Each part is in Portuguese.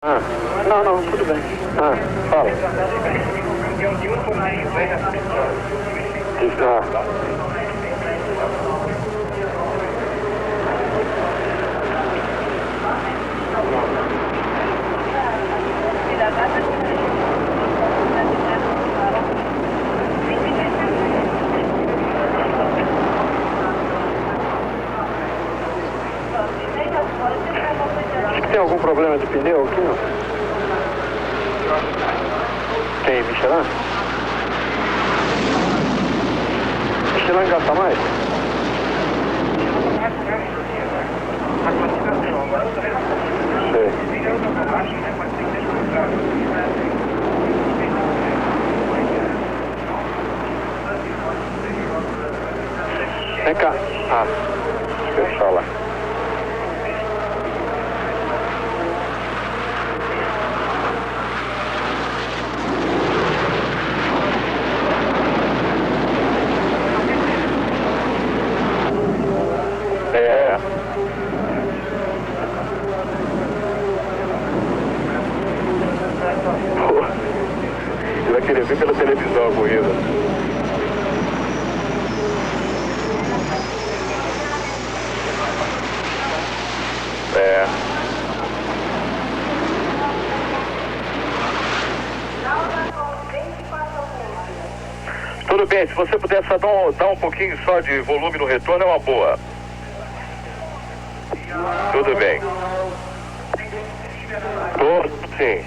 Ah, não, tudo bem. Ah, fala. Tem algum problema de pneu aqui, não? Tem Michelin? Michelin gasta mais? Sei. Vem cá. Ah, deixa eu lá. Ele vai querer ver pela televisão a corrida. Tudo bem, se você puder só dar um pouquinho só de volume no retorno, é uma boa. Tudo bem. Sim.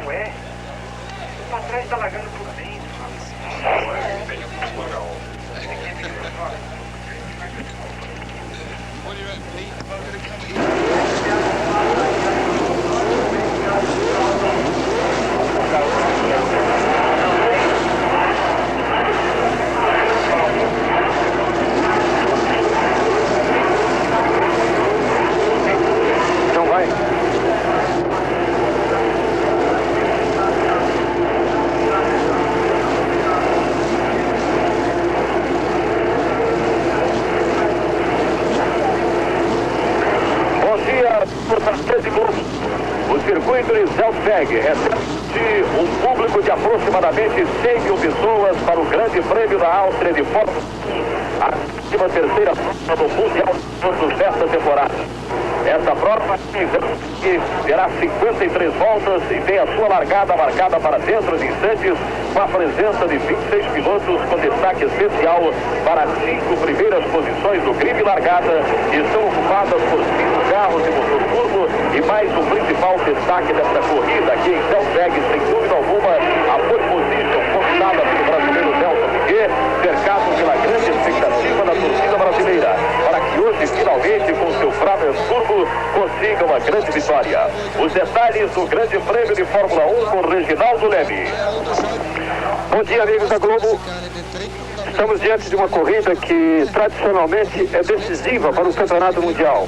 Ué, pra trás tá largando por dentro. Não vai? O circuito de Zeltweg recebe um público de aproximadamente 100 mil pessoas para o Grande Prêmio da Áustria de Fórmula 1, a 13ª prova do Mundial desta temporada. Essa prova terá 53 voltas e tem a sua largada marcada para dentro de instantes, com a presença de 26 pilotos, com destaque especial para as 5 primeiras posições do grid largada, que estão ocupadas por 5 carros de motor turbo, e mais o principal destaque dessa corrida aqui em Zeltweg, sem dúvida alguma, a pole position conquistada pelo brasileiro Nelson Piquet, cercado pela grande expectativa da torcida brasileira, para que hoje, finalmente, com seu Brabham Turbo, consiga uma grande vitória. Os detalhes do Grande Prêmio de Fórmula 1 com Reginaldo Leme. Bom dia, amigos da Globo. Estamos diante de uma corrida que tradicionalmente é decisiva para o Campeonato Mundial.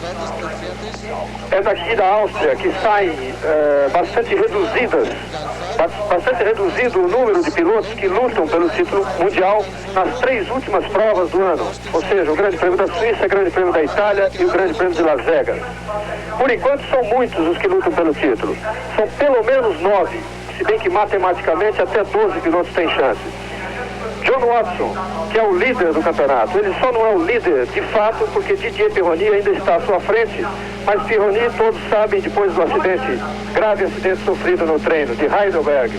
É daqui da Áustria que saem bastante reduzido o número de pilotos que lutam pelo título mundial nas 3 últimas provas do ano, ou seja, o Grande Prêmio da Suíça, o Grande Prêmio da Itália e o Grande Prêmio de Las Vegas. Por enquanto são muitos os que lutam pelo título, são pelo menos 9, se bem que matematicamente até 12 pilotos têm chance. John Watson, que é o líder do campeonato, ele só não é o líder de fato porque Didier Pironi ainda está à sua frente, mas Pironi, todos sabem, depois do grave acidente sofrido no treino de Heidelberg,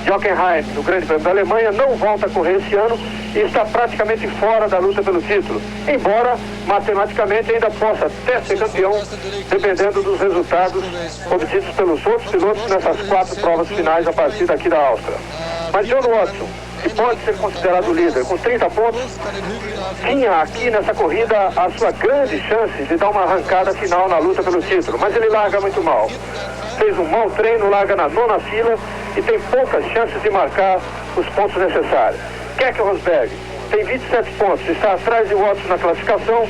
de Hockenheim, no Grande Prêmio da Alemanha, não volta a correr esse ano e está praticamente fora da luta pelo título, embora matematicamente ainda possa até ser campeão, dependendo dos resultados obtidos pelos outros pilotos nessas 4 provas finais a partir daqui da Áustria. Mas John Watson, que pode ser considerado líder com 30 pontos, tinha aqui nessa corrida a sua grande chance de dar uma arrancada final na luta pelo título, mas ele larga muito mal. Fez um mau treino, larga na 9ª fila e tem poucas chances de marcar os pontos necessários. Keke Rosberg tem 27 pontos, está atrás de Watson na classificação,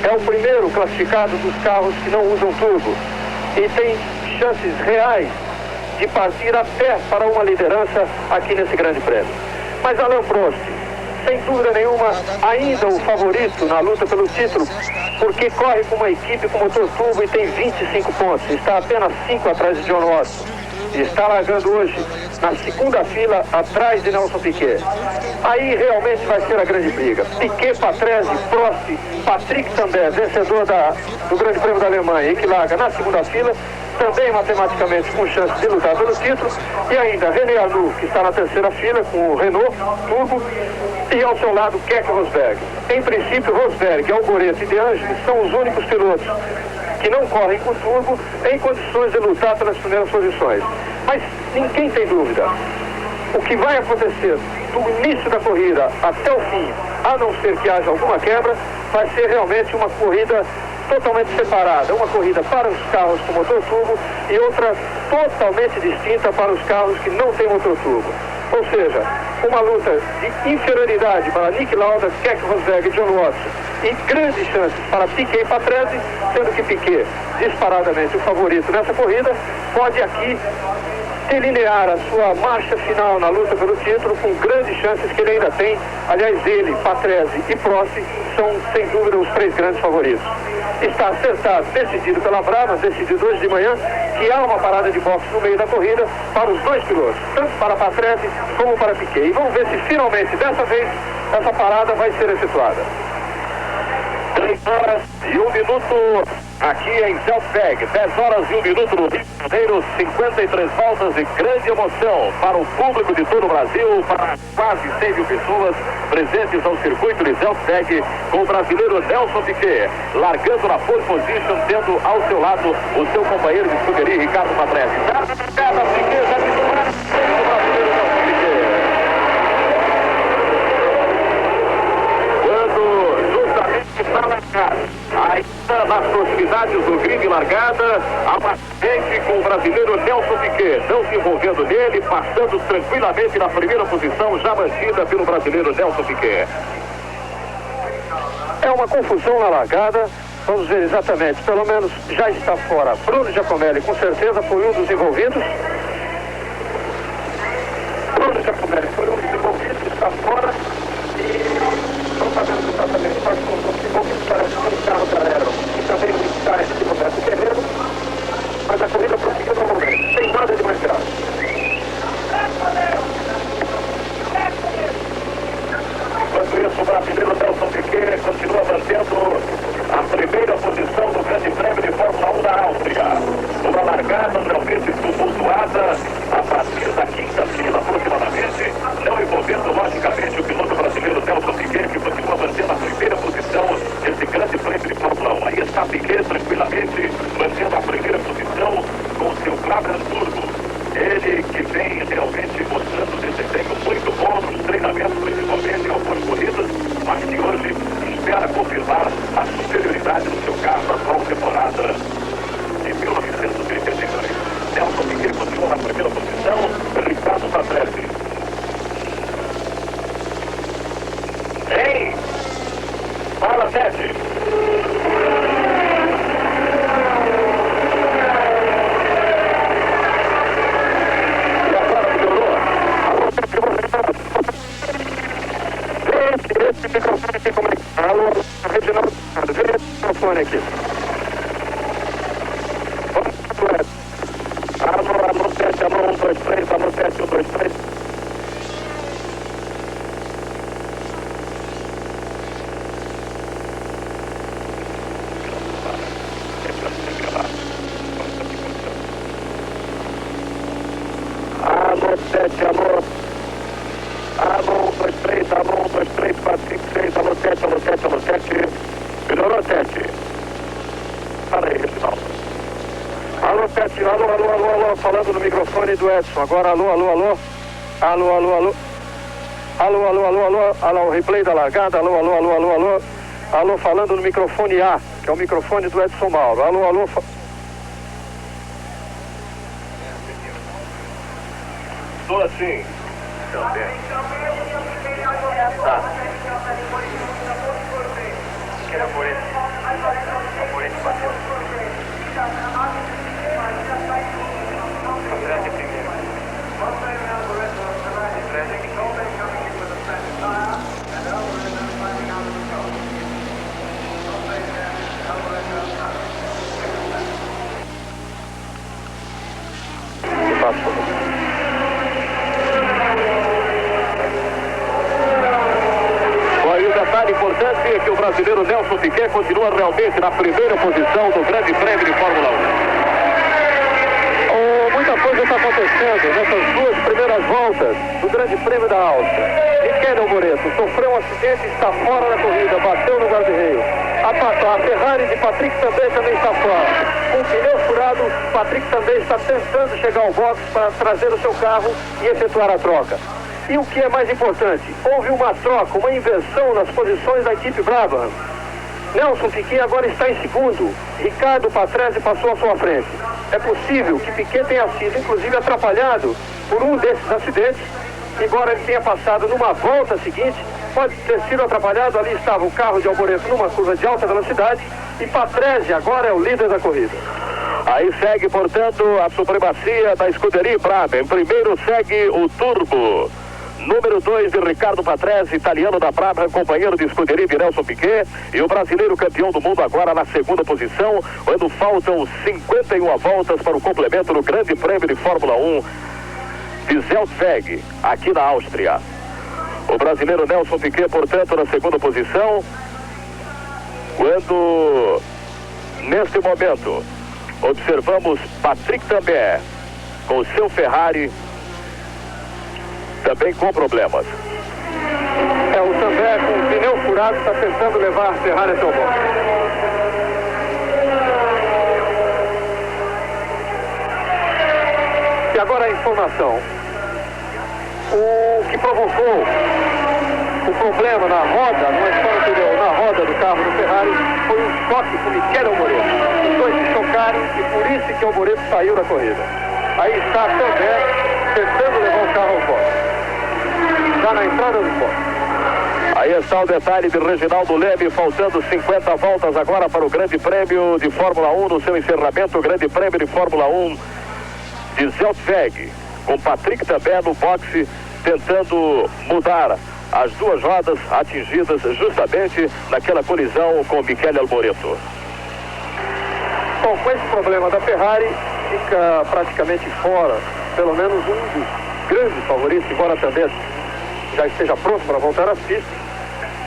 é o primeiro classificado dos carros que não usam turbo e tem chances reais de partir até para uma liderança aqui nesse grande prêmio. Mas Alain Prost, sem dúvida nenhuma, ainda o favorito na luta pelo título, porque corre com uma equipe com motor turbo e tem 25 pontos, está apenas 5 atrás de John Watson. E está largando hoje na 2ª fila atrás de Nelson Piquet. Aí realmente vai ser a grande briga. Piquet, Patrese, Prost, Patrick Tambay, vencedor do Grande Prêmio da Alemanha e que larga na 2ª fila, também matematicamente com chance de lutar pelo título, e ainda René Arnoux, que está na 3ª fila com o Renault Turbo, e ao seu lado Keke Rosberg. Em princípio, Rosberg, Alboreto e De Angelis são os únicos pilotos que não correm com turbo em condições de lutar pelas primeiras posições. Mas ninguém tem dúvida. O que vai acontecer do início da corrida até o fim, a não ser que haja alguma quebra, vai ser realmente uma corrida totalmente separada. Uma corrida para os carros com motor turbo e outra totalmente distinta para os carros que não têm motor turbo. Ou seja, uma luta de inferioridade para Niki Lauda, Keke Rosberg e John Watson e grandes chances para Piquet e Patrese, sendo que Piquet, disparadamente o favorito nessa corrida, pode aqui delinear a sua marcha final na luta pelo título com grandes chances que ele ainda tem. Aliás, ele, Patrese e Prost são sem dúvida os 3 grandes favoritos. Está acertado, decidido pela Brabham, decidido hoje de manhã, que há uma parada de boxe no meio da corrida para os 2 pilotos, tanto para Patrese como para Piquet. E vamos ver se finalmente, dessa vez, essa parada vai ser efetuada. 3 horas e 1 minuto aqui em Zeltberg, 10 horas e 1 minuto no Rio de Janeiro, 53 voltas de grande emoção para o público de todo o Brasil, para quase 100 mil pessoas presentes ao circuito de Zeltberg, com o brasileiro Nelson Piquet, largando na pole position, tendo ao seu lado o seu companheiro de escuderia, Ricardo Patrese. Piquet já dispara o brasileiro Nelson Piquet. Ainda nas proximidades do grid largada, há uma frente com o brasileiro Nelson Piquet, não se envolvendo nele, passando tranquilamente na primeira posição, já mantida pelo brasileiro Nelson Piquet. É uma confusão na largada, vamos ver exatamente, pelo menos já está fora. Bruno Giacomelli, com certeza, foi um dos envolvidos. Bruno Giacomelli foi um dos envolvidos, está fora. Não sabemos exatamente quais são os envolvidos, parece que o carro da Aero e também o está nesse momento do terreno, mas a corrida prosseguiu normalmente, sem nada de mais grave. Enquanto isso, o brasileiro Nelson Piquet continua mantendo a primeira posição do Grande Prêmio de Fórmula 1 da Áustria. Uma largada realmente tumultuada a partir da 5ª fila aproximadamente, não envolvendo logicamente o piloto brasileiro Nelson Piquet, que continua mantendo a primeira posição nesse Grande Prêmio de Fórmula 1. Aí está Piquet tranquilamente mantendo a primeira posição com o seu Brabham Turbo. Ele que vem realmente mostrando desempenho muito bom nos treinamentos, principalmente em algumas corridas, mas que hoje espera confirmar a superioridade do seu carro na atual temporada de 1982. Nelson Piquet continua na primeira posição, Ricardo Patrese. Ei! Fala, Sete! Esse microfone aqui comunicado. Alô, Reginaldo, vê esse microfone aqui. Alô, teste, alô, 1, 2, 3, alô, teste, 1, 2, 3. Alô, alô 7, alô. Alô 23, alô 23, 4, 5, 6, alô 7, alô 7, alô 7. Melhorou 7. Fala aí, Reginaldo. Alô 7, alô, alô, alô, alô, falando no microfone do Edson. Agora alô, alô, alô. Alô, alô, alô. Alô, alô, alô, alô. Alô, o replay da largada. Alô, alô, alô, alô, alô. Alô, falando no microfone A, que é o microfone do Edson Mauro. Alô, alô. Estou assim. Tá. Era por esse. Por esse bateu. Atrás de primeiro. E o detalhe importante é que o brasileiro Nelson Piquet continua realmente na primeira posição do Grande Prêmio de Fórmula 1. Muita coisa está acontecendo nessas duas primeiras voltas do Grande Prêmio da Áustria. Michele Alboreto sofreu um acidente e está fora da corrida, bateu no guarda-reio. A Ferrari de Patrick também está fora. Com o pneu furado, Patrick também está tentando chegar ao box para trazer o seu carro e efetuar a troca. E o que é mais importante, houve uma troca, uma inversão nas posições da equipe Brabham. Nelson Piquet agora está em segundo, Ricardo Patrese passou à sua frente. É possível que Piquet tenha sido, inclusive, atrapalhado por um desses acidentes, embora ele tenha passado numa volta seguinte, pode ter sido atrapalhado. Ali estava o carro de Alboreto numa curva de alta velocidade e Patrese agora é o líder da corrida. Aí segue, portanto, a supremacia da escuderia Brabham. Em primeiro segue o Turbo. Número 2 de Ricardo Patrese, italiano da Brabham, companheiro de escuderia de Nelson Piquet, e o brasileiro campeão do mundo agora na segunda posição, quando faltam 51 voltas para o complemento do Grande Prêmio de Fórmula 1 de Zeltweg, aqui na Áustria. O brasileiro Nelson Piquet, portanto, na segunda posição, quando, neste momento, observamos Patrick Tambay com o seu Ferrari também com problemas. O Tambay com o pneu furado está tentando levar a Ferrari até o box. E agora a informação. O que provocou o problema na roda, na roda do carro do Ferrari, foi um choque com Michele Alboreto. Os dois se chocaram e por isso que Alboreto saiu da corrida. Aí está Tambay tentando levar o carro ao box. Já na entrada do box. Aí está o detalhe de Reginaldo Leme, faltando 50 voltas agora para o Grande Prêmio de Fórmula 1, no seu encerramento, o Grande Prêmio de Fórmula 1 de Zeltweg, com Patrick também no boxe, tentando mudar as duas rodas atingidas justamente naquela colisão com Michele Alboreto. Bom, com esse problema da Ferrari, fica praticamente fora, pelo menos um dos grandes favoritos, embora também já esteja pronto para voltar às pistas,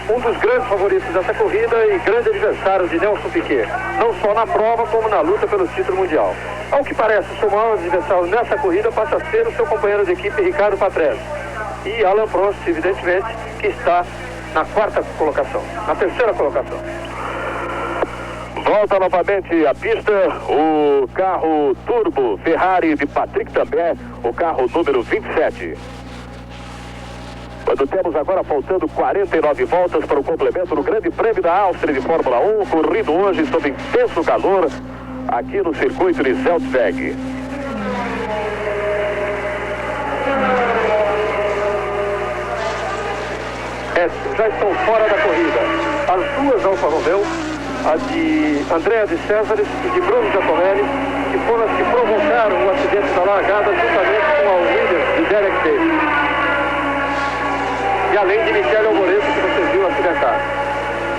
um dos grandes favoritos dessa corrida e grande adversário de Nelson Piquet, não só na prova como na luta pelo título mundial. Ao que parece, o seu maior adversário nessa corrida passa a ser o seu companheiro de equipe Ricardo Patrese e Alain Prost, evidentemente, que está na terceira colocação. Volta novamente à pista o carro Turbo Ferrari de Patrick Tambay, o carro número 27. Quando temos agora faltando 49 voltas para o complemento do Grande Prêmio da Áustria de Fórmula 1, corrido hoje sob intenso calor aqui no circuito de Zeltweg. Já estão fora da corrida as duas Alfa Romeo, a de Andrea de Césares e de Bruno Giacomelli, que foram as que provocaram o acidente da largada juntamente com a Williams de Derek Davis. E além de Michele Alboreto, que você viu acidentar.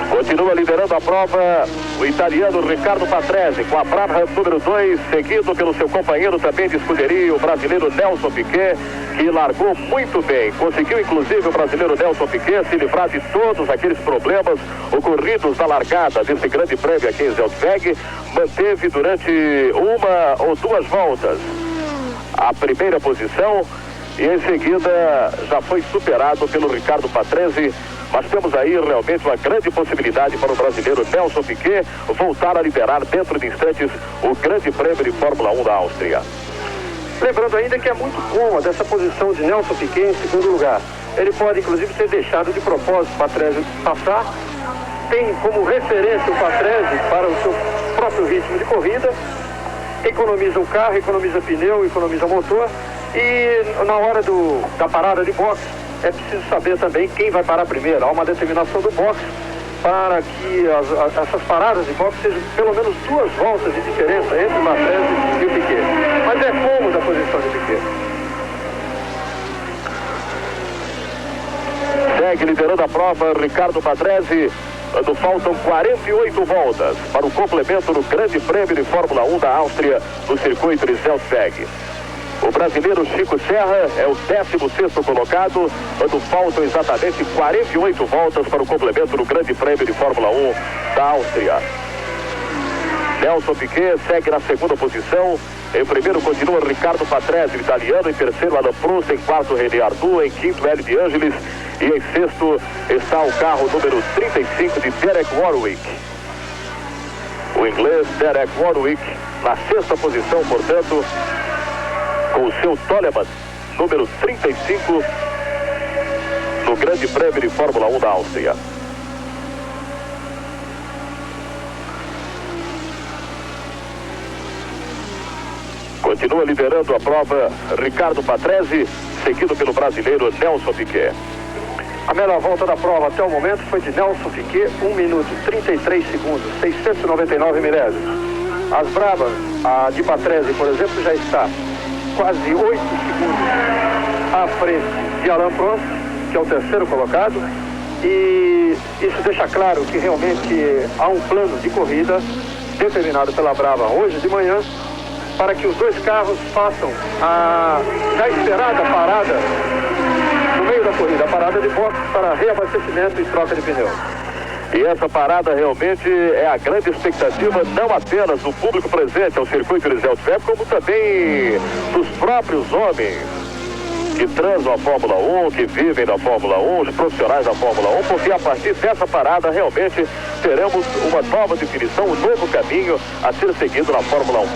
Continua liderando a prova o italiano Ricardo Patrese, com a Brabham número 2, seguido pelo seu companheiro também de escuderia, o brasileiro Nelson Piquet, que largou muito bem. Conseguiu, inclusive, o brasileiro Nelson Piquet se livrar de todos aqueles problemas ocorridos na largada desse grande prêmio aqui em Zeltweg. Manteve durante uma ou duas voltas a primeira posição e em seguida já foi superado pelo Ricardo Patrese. Mas temos aí realmente uma grande possibilidade para o brasileiro Nelson Piquet voltar a liderar dentro de instantes o Grande Prêmio de Fórmula 1 da Áustria. Lembrando ainda que é muito cômoda essa posição de Nelson Piquet em segundo lugar. Ele pode inclusive ser deixado de propósito para Patrese passar. Tem como referência o Patrese para o seu próprio ritmo de corrida. Economiza o carro, economiza pneu, economiza motor. E na hora da parada de boxe, é preciso saber também quem vai parar primeiro. Há uma determinação do boxe para que essas paradas de boxe sejam pelo menos 2 voltas de diferença entre o Patrese e o Piquet. Mas é cômoda a posição de Piquet. Segue liderando a prova Ricardo Patrese, quando faltam 48 voltas para o complemento do Grande Prêmio de Fórmula 1 da Áustria no circuito de Zeltweg. O brasileiro Chico Serra é o 16º colocado, quando faltam exatamente 48 voltas para o complemento do Grande Prêmio de Fórmula 1 da Áustria. Nelson Piquet segue na segunda posição. Em primeiro continua Ricardo Patrese, o italiano. Em terceiro, Alain Prost. Em quarto, René Arnoux. Em quinto, Hélio de Ângeles. E em sexto está o carro número 35 de Derek Warwick. O inglês Derek Warwick na sexta posição, portanto, com o seu Toleman, número 35, no Grande Prêmio de Fórmula 1 da Áustria. Continua liderando a prova Ricardo Patrese, seguido pelo brasileiro Nelson Piquet. A melhor volta da prova até o momento foi de Nelson Piquet, 1 minuto 33 segundos, 699 milésimos. As bravas, a de Patrese, por exemplo, já está quase 8 segundos à frente de Alain Prost, que é o terceiro colocado. E isso deixa claro que realmente há um plano de corrida determinado pela Brava hoje de manhã, para que os 2 carros façam a já esperada parada no meio da corrida, a parada de boxe para reabastecimento e troca de pneu. E essa parada realmente é a grande expectativa, não apenas do público presente ao circuito de Zeltweg, como também dos próprios homens que transam a Fórmula 1, que vivem na Fórmula 1, os profissionais da Fórmula 1, porque a partir dessa parada realmente teremos uma nova definição, um novo caminho a ser seguido na Fórmula 1.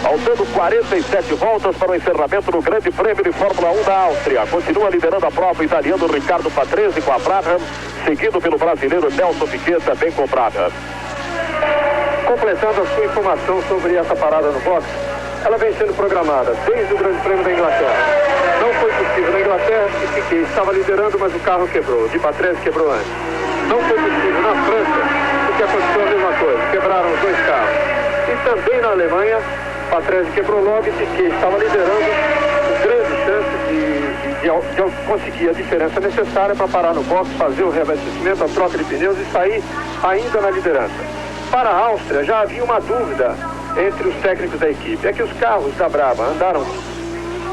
Faltando 47 voltas para o encerramento do Grande Prêmio de Fórmula 1 da Áustria. Continua liderando a prova o italiano Ricardo Patrese com a Brabham, seguido pelo brasileiro Nelson Piquet, também com Brabham. Completando a sua informação sobre essa parada no boxe, ela vem sendo programada desde o Grande Prêmio da Inglaterra. Não foi possível na Inglaterra, que Piquet estava liderando, mas o carro quebrou. De Patrese quebrou antes. Não foi possível na França, porque aconteceu a mesma coisa. Quebraram os 2 carros. E também na Alemanha, Patrese quebrou logo e Piquet estava liderando, com grande chance de conseguir a diferença necessária para parar no box, fazer o reabastecimento, a troca de pneus e sair ainda na liderança. Para a Áustria já havia uma dúvida entre os técnicos da equipe, é que os carros da Brabham andaram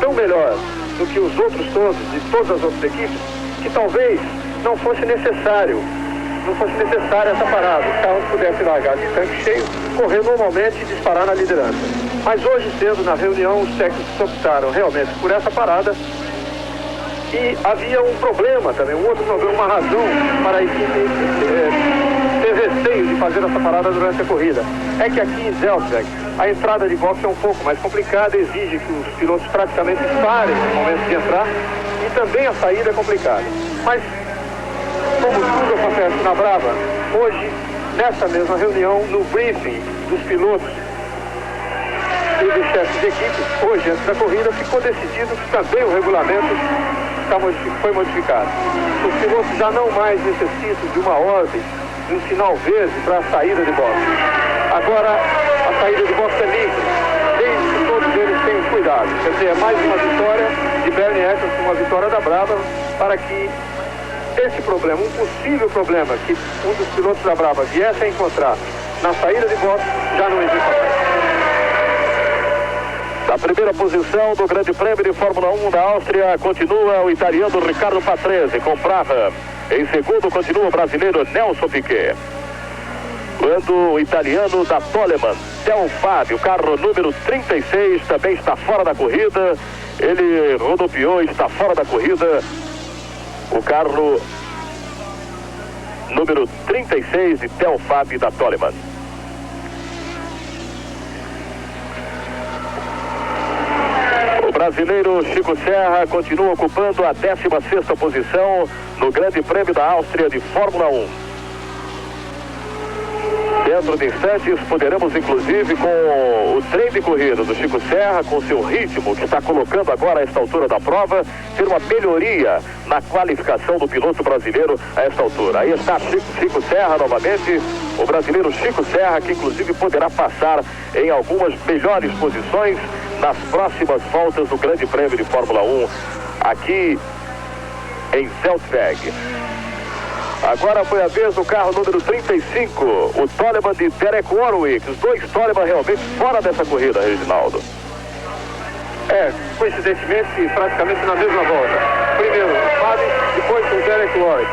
tão melhor do que os outros todos, de todas as outras equipes, que talvez não fosse necessária essa parada. Os carros pudessem largar de tanque cheio, correr normalmente e disparar na liderança. Mas hoje cedo, na reunião, os técnicos optaram realmente por essa parada. E havia um problema também, um outro problema, uma razão para a equipe ter receio de fazer essa parada durante a corrida. É que aqui em Zeltweg, a entrada de boxe é um pouco mais complicada, exige que os pilotos praticamente parem no momento de entrar, e também a saída é complicada. Mas, como tudo acontece na Brava, hoje, nessa mesma reunião, no briefing dos pilotos e dos chefes de equipe, hoje antes da corrida, ficou decidido que também o regulamento foi modificado. Os pilotos já não mais necessitam de uma ordem, de um sinal verde para a saída de boxe. Agora, a saída de boxe é livre, desde que todos eles tenham cuidado. Quer dizer, é mais uma vitória de Bernie Eccleston, uma vitória da Brabham, para que esse problema, um possível problema que um dos pilotos da Brabham viesse a encontrar na saída de boxe, já não existe mais. Na primeira posição do Grande Prêmio de Fórmula 1 da Áustria continua o italiano Ricardo Patrese com Brabham. Em segundo continua o brasileiro Nelson Piquet. Quando o italiano da Toleman, Del Fabio, carro número 36, também está fora da corrida. Ele rodopiou, está fora da corrida. O carro número 36 de Theo Fabi da Toleman. O brasileiro Chico Serra continua ocupando a 16ª posição no Grande Prêmio da Áustria de Fórmula 1. Dentro de instantes poderemos, inclusive, com o trem de corrida do Chico Serra, com seu ritmo que está colocando agora a esta altura da prova, ter uma melhoria na qualificação do piloto brasileiro a esta altura. Aí está Chico Serra novamente, o brasileiro Chico Serra, que inclusive poderá passar em algumas melhores posições nas próximas voltas do Grande Prêmio de Fórmula 1 aqui em Zeltweg. Agora foi a vez do carro número 35, o Toleman de Derek Warwick. Os dois Toleman realmente fora dessa corrida, Reginaldo. Coincidentemente, praticamente na mesma volta. Primeiro o Fabi, depois o Derek Warwick.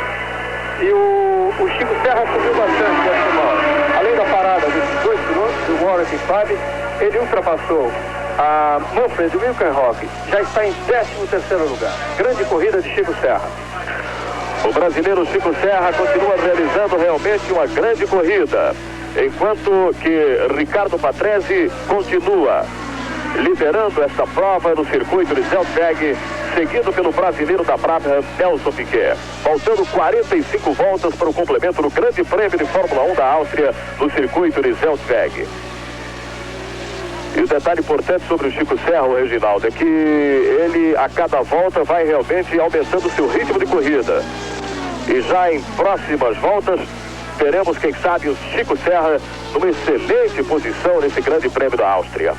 E o Chico Serra subiu bastante nessa volta. Além da parada dos dois pilotos, do Warwick e Fabi, ele ultrapassou a Manfred Wilkenhock, já está em 13º lugar. Grande corrida de Chico Serra. O brasileiro Chico Serra continua realizando realmente uma grande corrida, enquanto que Ricardo Patrese continua liderando esta prova no circuito de Zeltweg, seguido pelo brasileiro da Brabham, Nelson Piquet. Faltando 45 voltas para o complemento do Grande Prêmio de Fórmula 1 da Áustria no circuito de Zeltweg. E o detalhe importante sobre o Chico Serra, o Reginaldo, é que ele a cada volta vai realmente aumentando o seu ritmo de corrida. E já em próximas voltas teremos, quem sabe, o Chico Serra numa excelente posição nesse Grande Prêmio da Áustria.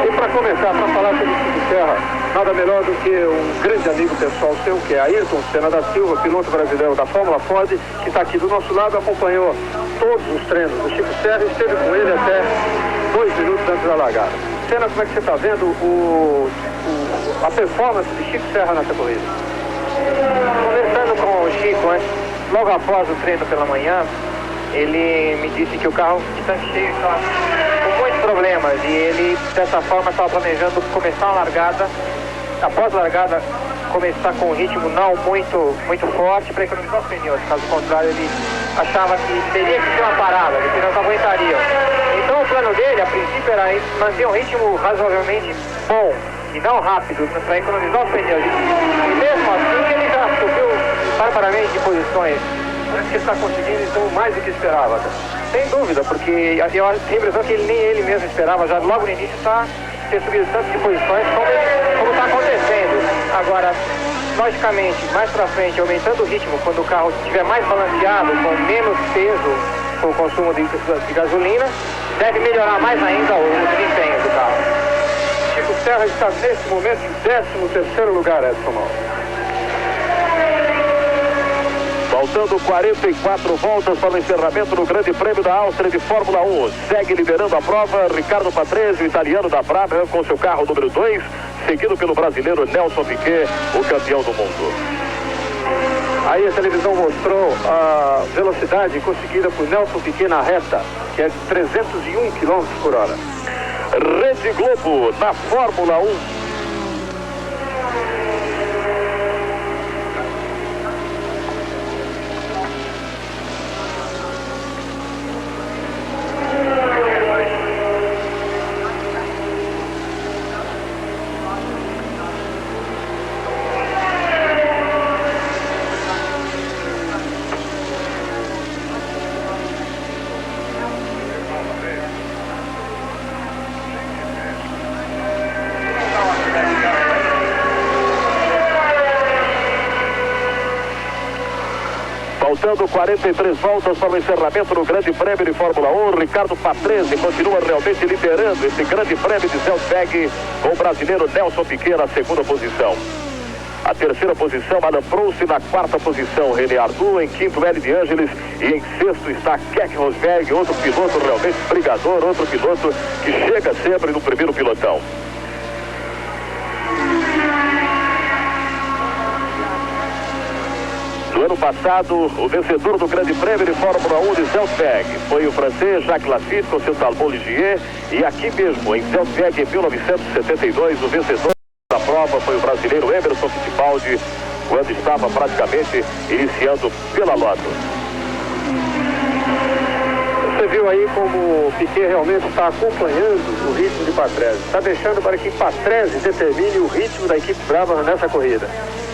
E para começar, para falar sobre o Chico Serra, nada melhor do que um grande amigo pessoal seu, que é Ayrton Senna da Silva, piloto brasileiro da Fórmula Ford, que está aqui do nosso lado, acompanhou todos os treinos do Chico Serra e esteve com ele até 2 minutos antes da largada. Senna, como é que você está vendo a performance de Chico Serra nessa corrida? Conversando com o Chico, logo após o treino pela manhã, ele me disse que o carro de tanque cheio estava com muitos problemas e ele, dessa forma, estava planejando começar a largada, após a largada, começar com um ritmo não muito forte para economizar os pneus. Caso contrário, ele achava que teria que ter uma parada, que os pneus não aguentariam. Então o plano dele, a princípio, era manter um ritmo razoavelmente bom e não rápido, para economizar os pneus. E mesmo assim, ele já subiu barbaramente de posições. Parece que ele está conseguindo, então, mais do que esperava. Sem dúvida, porque eu tenho a impressão que nem ele mesmo esperava, já logo no início ter subido tanto de posições como está acontecendo. Agora, logicamente, mais para frente, aumentando o ritmo, quando o carro estiver mais balanceado, com menos peso com o consumo de gasolina, deve melhorar mais ainda o desempenho do carro. Chico Serra está nesse momento em 13º lugar, Edson Mauro. Faltando 44 voltas para o encerramento do Grande Prêmio da Áustria de Fórmula 1. Segue liderando a prova Ricardo Patrese, o italiano da Brabham, com seu carro número 2, seguido pelo brasileiro Nelson Piquet, o campeão do mundo. Aí a televisão mostrou a velocidade conseguida por Nelson Piquet na reta, que é de 301 km por hora. Rede Globo na Fórmula 1. Faltando 43 voltas para o encerramento do Grande Prêmio de Fórmula 1, Ricardo Patrese continua realmente liderando esse Grande Prêmio de Zeltweg, com o brasileiro Nelson Piquet na segunda posição. A terceira posição, Adam Prost, na quarta posição, René Arnoux, em quinto, Hélio de Ângeles, e em sexto está Keck Rosberg, outro piloto realmente brigador, outro piloto que chega sempre no primeiro pilotão. No ano passado, o vencedor do Grande Prêmio de Fórmula 1 de Zeltweg foi o francês Jacques Lafitte com seu Talbot Ligier, e aqui mesmo, em Zeltweg, em 1972, o vencedor da prova foi o brasileiro Emerson Fittipaldi, quando estava praticamente iniciando pela Lotus. Você viu aí como o Piquet realmente está acompanhando o ritmo de Patrese. Está deixando para que Patrese determine o ritmo da equipe Brabham nessa corrida.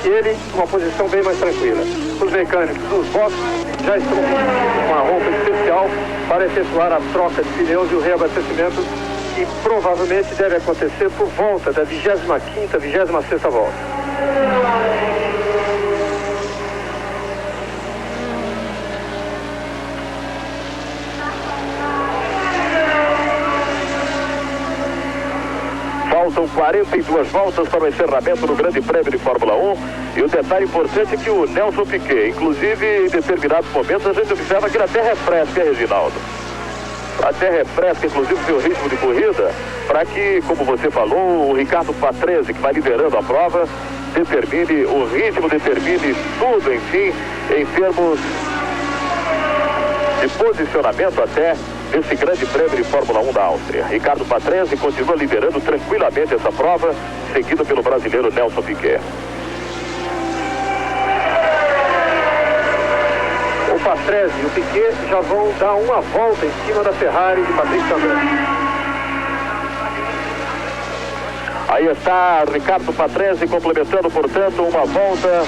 E ele, numa posição bem mais tranquila. Os mecânicos dos boxes já estão com uma roupa especial para efetuar a troca de pneus e o reabastecimento, que provavelmente deve acontecer por volta da 25ª, 26ª volta. Faltam 42 voltas para o encerramento do Grande Prêmio de Fórmula 1. E o detalhe importante é que o Nelson Piquet, inclusive em determinados momentos, a gente observa que ele até refresca, Reginaldo. Até refresca, inclusive, o seu ritmo de corrida, para que, como você falou, o Ricardo Patrese, que vai liderando a prova, determine o ritmo, determine tudo, enfim, em termos de posicionamento até desse Grande Prêmio de Fórmula 1 da Áustria. Ricardo Patrese continua liderando tranquilamente essa prova, seguido pelo brasileiro Nelson Piquet. O Patrese e o Piquet já vão dar uma volta em cima da Ferrari de Patrick também. Aí está Ricardo Patrese complementando, portanto, uma volta,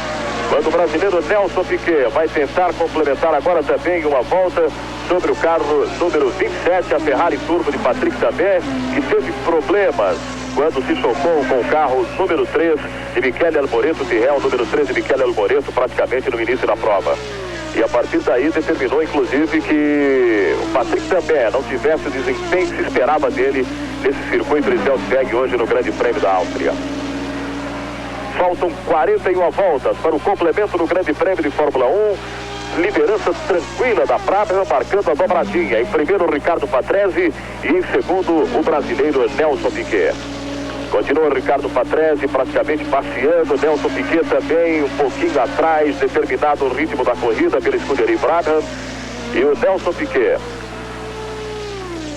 quando o brasileiro Nelson Piquet vai tentar complementar agora também uma volta sobre o carro número 27, a Ferrari Turbo de Patrick Tambay, que teve problemas quando se chocou com o carro número 3 de Michele Alboreto, Tyrrell, número 3 de Michele Alboreto, praticamente no início da prova. E a partir daí determinou, inclusive, que o Patrick Tambay não tivesse o desempenho que se esperava dele nesse circuito de Zeltweg hoje no Grande Prêmio da Áustria. Faltam 41 voltas para o complemento do Grande Prêmio de Fórmula 1. Liderança tranquila da Brabham, marcando a dobradinha. Em primeiro, o Ricardo Patrese e em segundo, o brasileiro Nelson Piquet. Continua o Ricardo Patrese praticamente passeando, Nelson Piquet também um pouquinho atrás, determinado o ritmo da corrida pela escuderia Brabham. E o Nelson Piquet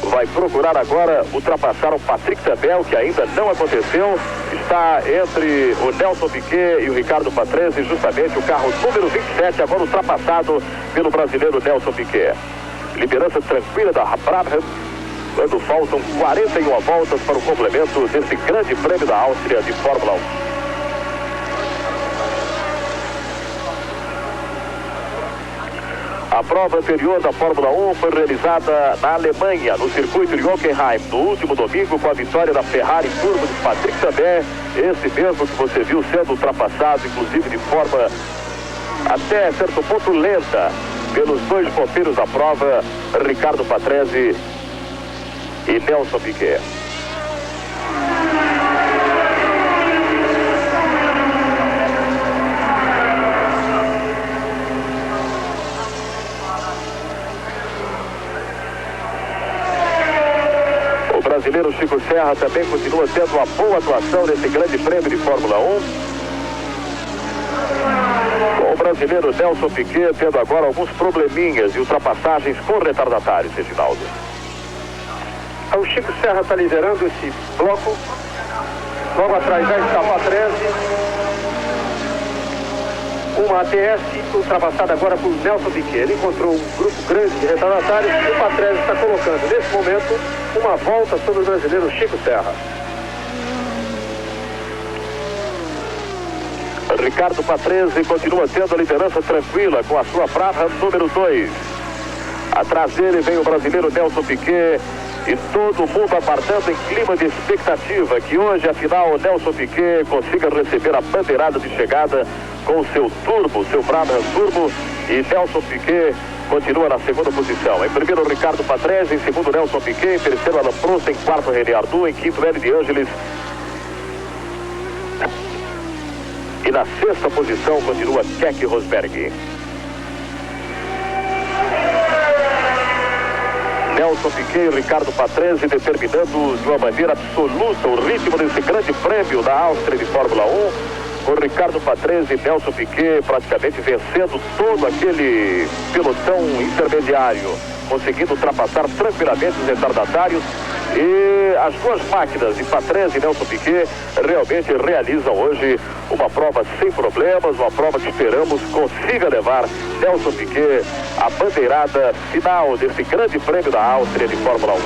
vai procurar agora ultrapassar o Patrick Tambay, que ainda não aconteceu. Está entre o Nelson Piquet e o Ricardo Patrese, justamente o carro número 27, agora ultrapassado pelo brasileiro Nelson Piquet. Liderança tranquila da Brabham, quando faltam 41 voltas para o complemento desse Grande Prêmio da Áustria de Fórmula 1. A prova anterior da Fórmula 1 foi realizada na Alemanha, no circuito de Hockenheim, no último domingo, com a vitória da Ferrari Turbo de Patrick Tambay, esse mesmo que você viu sendo ultrapassado, inclusive de forma até certo ponto lenta, pelos dois ponteiros da prova, Ricardo Patrese e Nelson Piquet. O brasileiro Chico Serra também continua tendo uma boa atuação nesse Grande Prêmio de Fórmula 1. Com o brasileiro Nelson Piquet tendo agora alguns probleminhas e ultrapassagens com retardatários, Reginaldo. O Chico Serra está liderando esse bloco. Logo atrás já está Patrese. Uma ATS ultrapassada agora por Nelson Piquet. Ele encontrou um grupo grande de retardatários e o Patrese está colocando nesse momento uma volta sobre o brasileiro Chico Serra. Ricardo Patrese continua tendo a liderança tranquila com a sua Brabham número 2. Atrás dele vem o brasileiro Nelson Piquet e todo mundo aguardando em clima de expectativa que hoje, afinal, o Nelson Piquet consiga receber a bandeirada de chegada com o seu turbo, seu Brabham Turbo, e Nelson Piquet continua na segunda posição. Em primeiro, Ricardo Patrese, em segundo, Nelson Piquet, em terceiro, Alain Prost, em quarto, René Arnoux, em quinto, Hélio de Ângeles. E na sexta posição continua Keke Rosberg. Nelson Piquet e Ricardo Patrese determinando de uma maneira absoluta o ritmo desse Grande Prêmio da Áustria de Fórmula 1. com Ricardo Patrese e Nelson Piquet praticamente vencendo todo aquele pelotão intermediário, conseguindo ultrapassar tranquilamente os retardatários. E as duas máquinas de Patrese e Nelson Piquet realmente realizam hoje uma prova sem problemas, uma prova que esperamos consiga levar Nelson Piquet à bandeirada final desse grande prêmio da Áustria de Fórmula 1.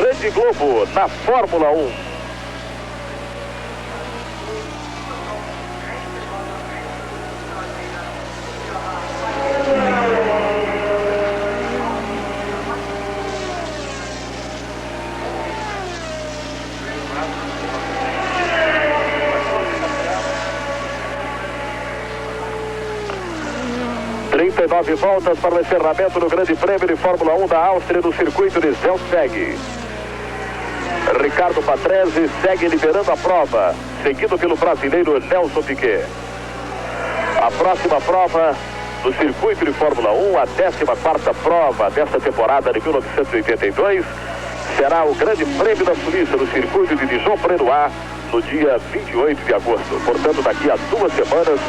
Rede Globo na Fórmula 1. Nove voltas para o encerramento do Grande Prêmio de Fórmula 1 da Áustria no circuito de Zeltweg. Ricardo Patrese segue liderando a prova, seguido pelo brasileiro Nelson Piquet. A próxima prova do circuito de Fórmula 1, a 14ª prova desta temporada de 1982, será o Grande Prêmio da Suíça no circuito de Dijon-Prenois no dia 28 de agosto. Portanto, daqui a 2 semanas,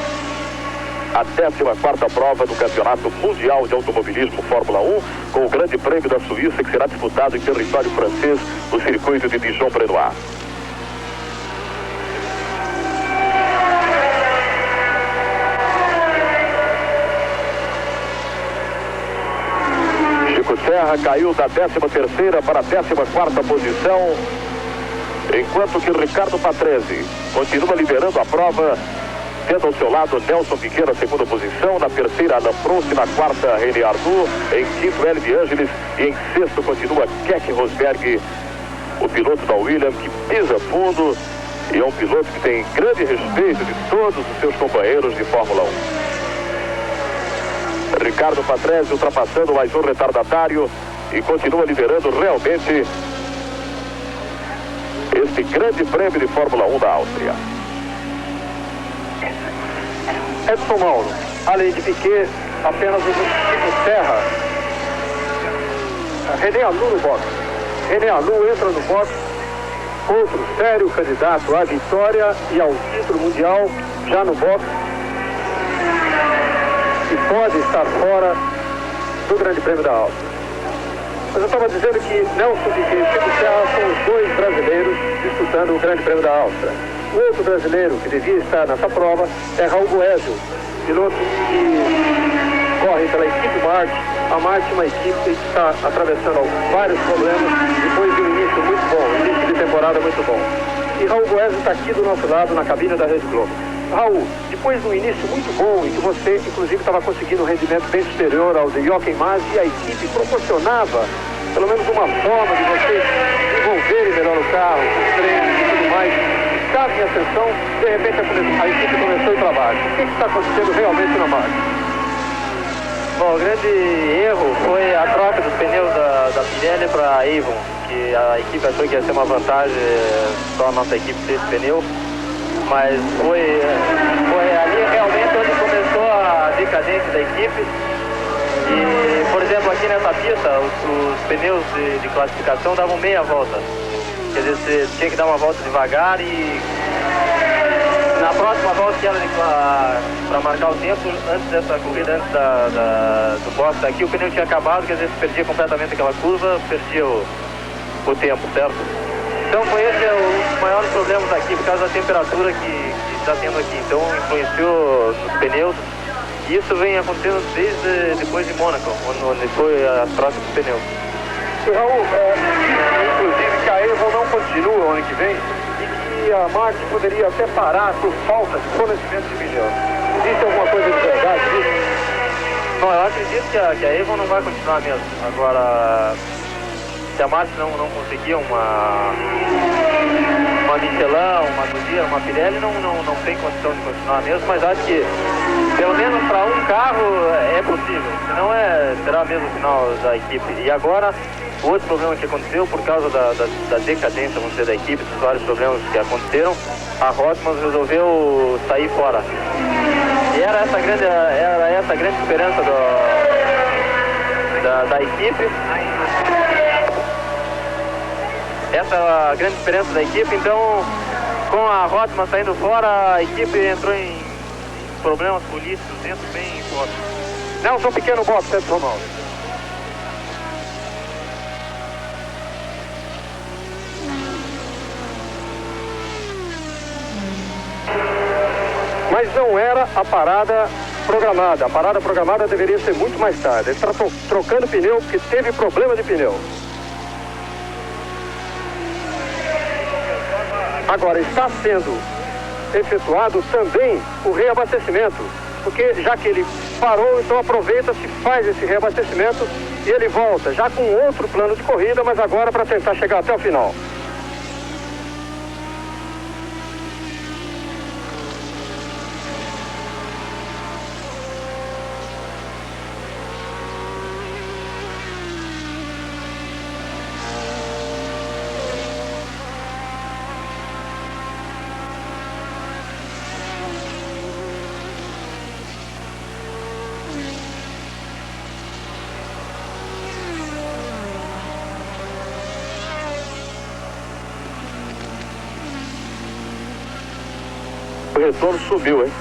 a 14ª prova do Campeonato Mundial de Automobilismo Fórmula 1, com o Grande Prêmio da Suíça, que será disputado em território francês no circuito de Dijon-Prenois. Chico Serra caiu da 13ª para a 14ª posição, enquanto que Ricardo Patrese continua liderando a prova, tendo ao seu lado Nelson Piquet na 2ª posição, na 3ª Alain Prost, na 4ª René Arnoux, em 5º Hélio de Ângeles e em 6º continua Keke Rosberg, o piloto da Williams, que pisa fundo e é um piloto que tem grande respeito de todos os seus companheiros de Fórmula 1. Ricardo Patrese ultrapassando mais um retardatário e continua liderando realmente este Grande Prêmio de Fórmula 1 da Áustria. Edson Mauro, além de Piquet, apenas o Chico Serra. René Arnoux no box. René Arnoux entra no box, outro sério candidato à vitória e ao título mundial, já no box, e pode estar fora do Grande Prêmio da Áustria. Mas eu estava dizendo que Nelson Piquet e Chico Serra são os dois brasileiros disputando o Grande Prêmio da Áustria. O outro brasileiro que devia estar nessa prova é Raul Boesio, piloto que corre pela equipe Marte. A Marte é uma equipe que está atravessando vários problemas depois de um início muito bom, um início de temporada muito bom. E Raul Boesio está aqui do nosso lado na cabine da Rede Globo. Raul, depois de um início muito bom, em que você inclusive estava conseguindo um rendimento bem superior ao de Jochen Mass, e a equipe proporcionava pelo menos uma forma de vocês desenvolverem melhor o carro, os treinos e tudo mais, estava em ascensão, de repente a equipe começou o trabalho. O que está acontecendo realmente na marca? Bom, o grande erro foi a troca dos pneus da Pirelli para a Avon, que a equipe achou que ia ser uma vantagem só a nossa equipe ter esse pneu, mas foi ali realmente onde começou a decadência da equipe. E, por exemplo, aqui nessa pista, os pneus de classificação davam meia volta. Quer dizer, você tinha que dar uma volta devagar e na próxima volta que era para marcar o tempo, antes dessa corrida, antes do box aqui, o pneu tinha acabado, quer dizer, você perdia completamente aquela curva, perdia o tempo, certo? Então foi esse os maiores problemas aqui, por causa da temperatura que está tendo aqui. Então influenciou nos pneus. E isso vem acontecendo desde depois de Mônaco, onde foi a troca dos pneus. E Raul, inclusive que a Avon não continua o ano que vem e que a Marte poderia até parar por falta de fornecimento de pneus. Existe alguma coisa de verdade disso? Não, eu acredito que a Avon não vai continuar mesmo. Agora, se a Marte não conseguir uma Michelin, uma Goodyear, uma Pirelli, não tem condição de continuar mesmo, mas acho que pelo menos para um carro é possível, senão será mesmo o final da equipe. E agora, o outro problema que aconteceu, por causa da decadência, vamos dizer, da equipe, dos vários problemas que aconteceram, a Rothmans resolveu sair fora. E era essa grande esperança da equipe. Essa é a grande esperança da equipe, então, Com a Rotman saindo fora, a equipe entrou em problemas políticos dentro, bem forte. Nelson Piquet no box, Pedro Romão. Mas não era a parada programada. A parada programada deveria ser muito mais tarde. Ele está trocando pneu porque teve problema de pneu. Agora, está sendo efetuado também o reabastecimento, porque já que ele parou, então aproveita-se, faz esse reabastecimento e ele volta, já com outro plano de corrida, mas agora para tentar chegar até o final. O retorno subiu, hein?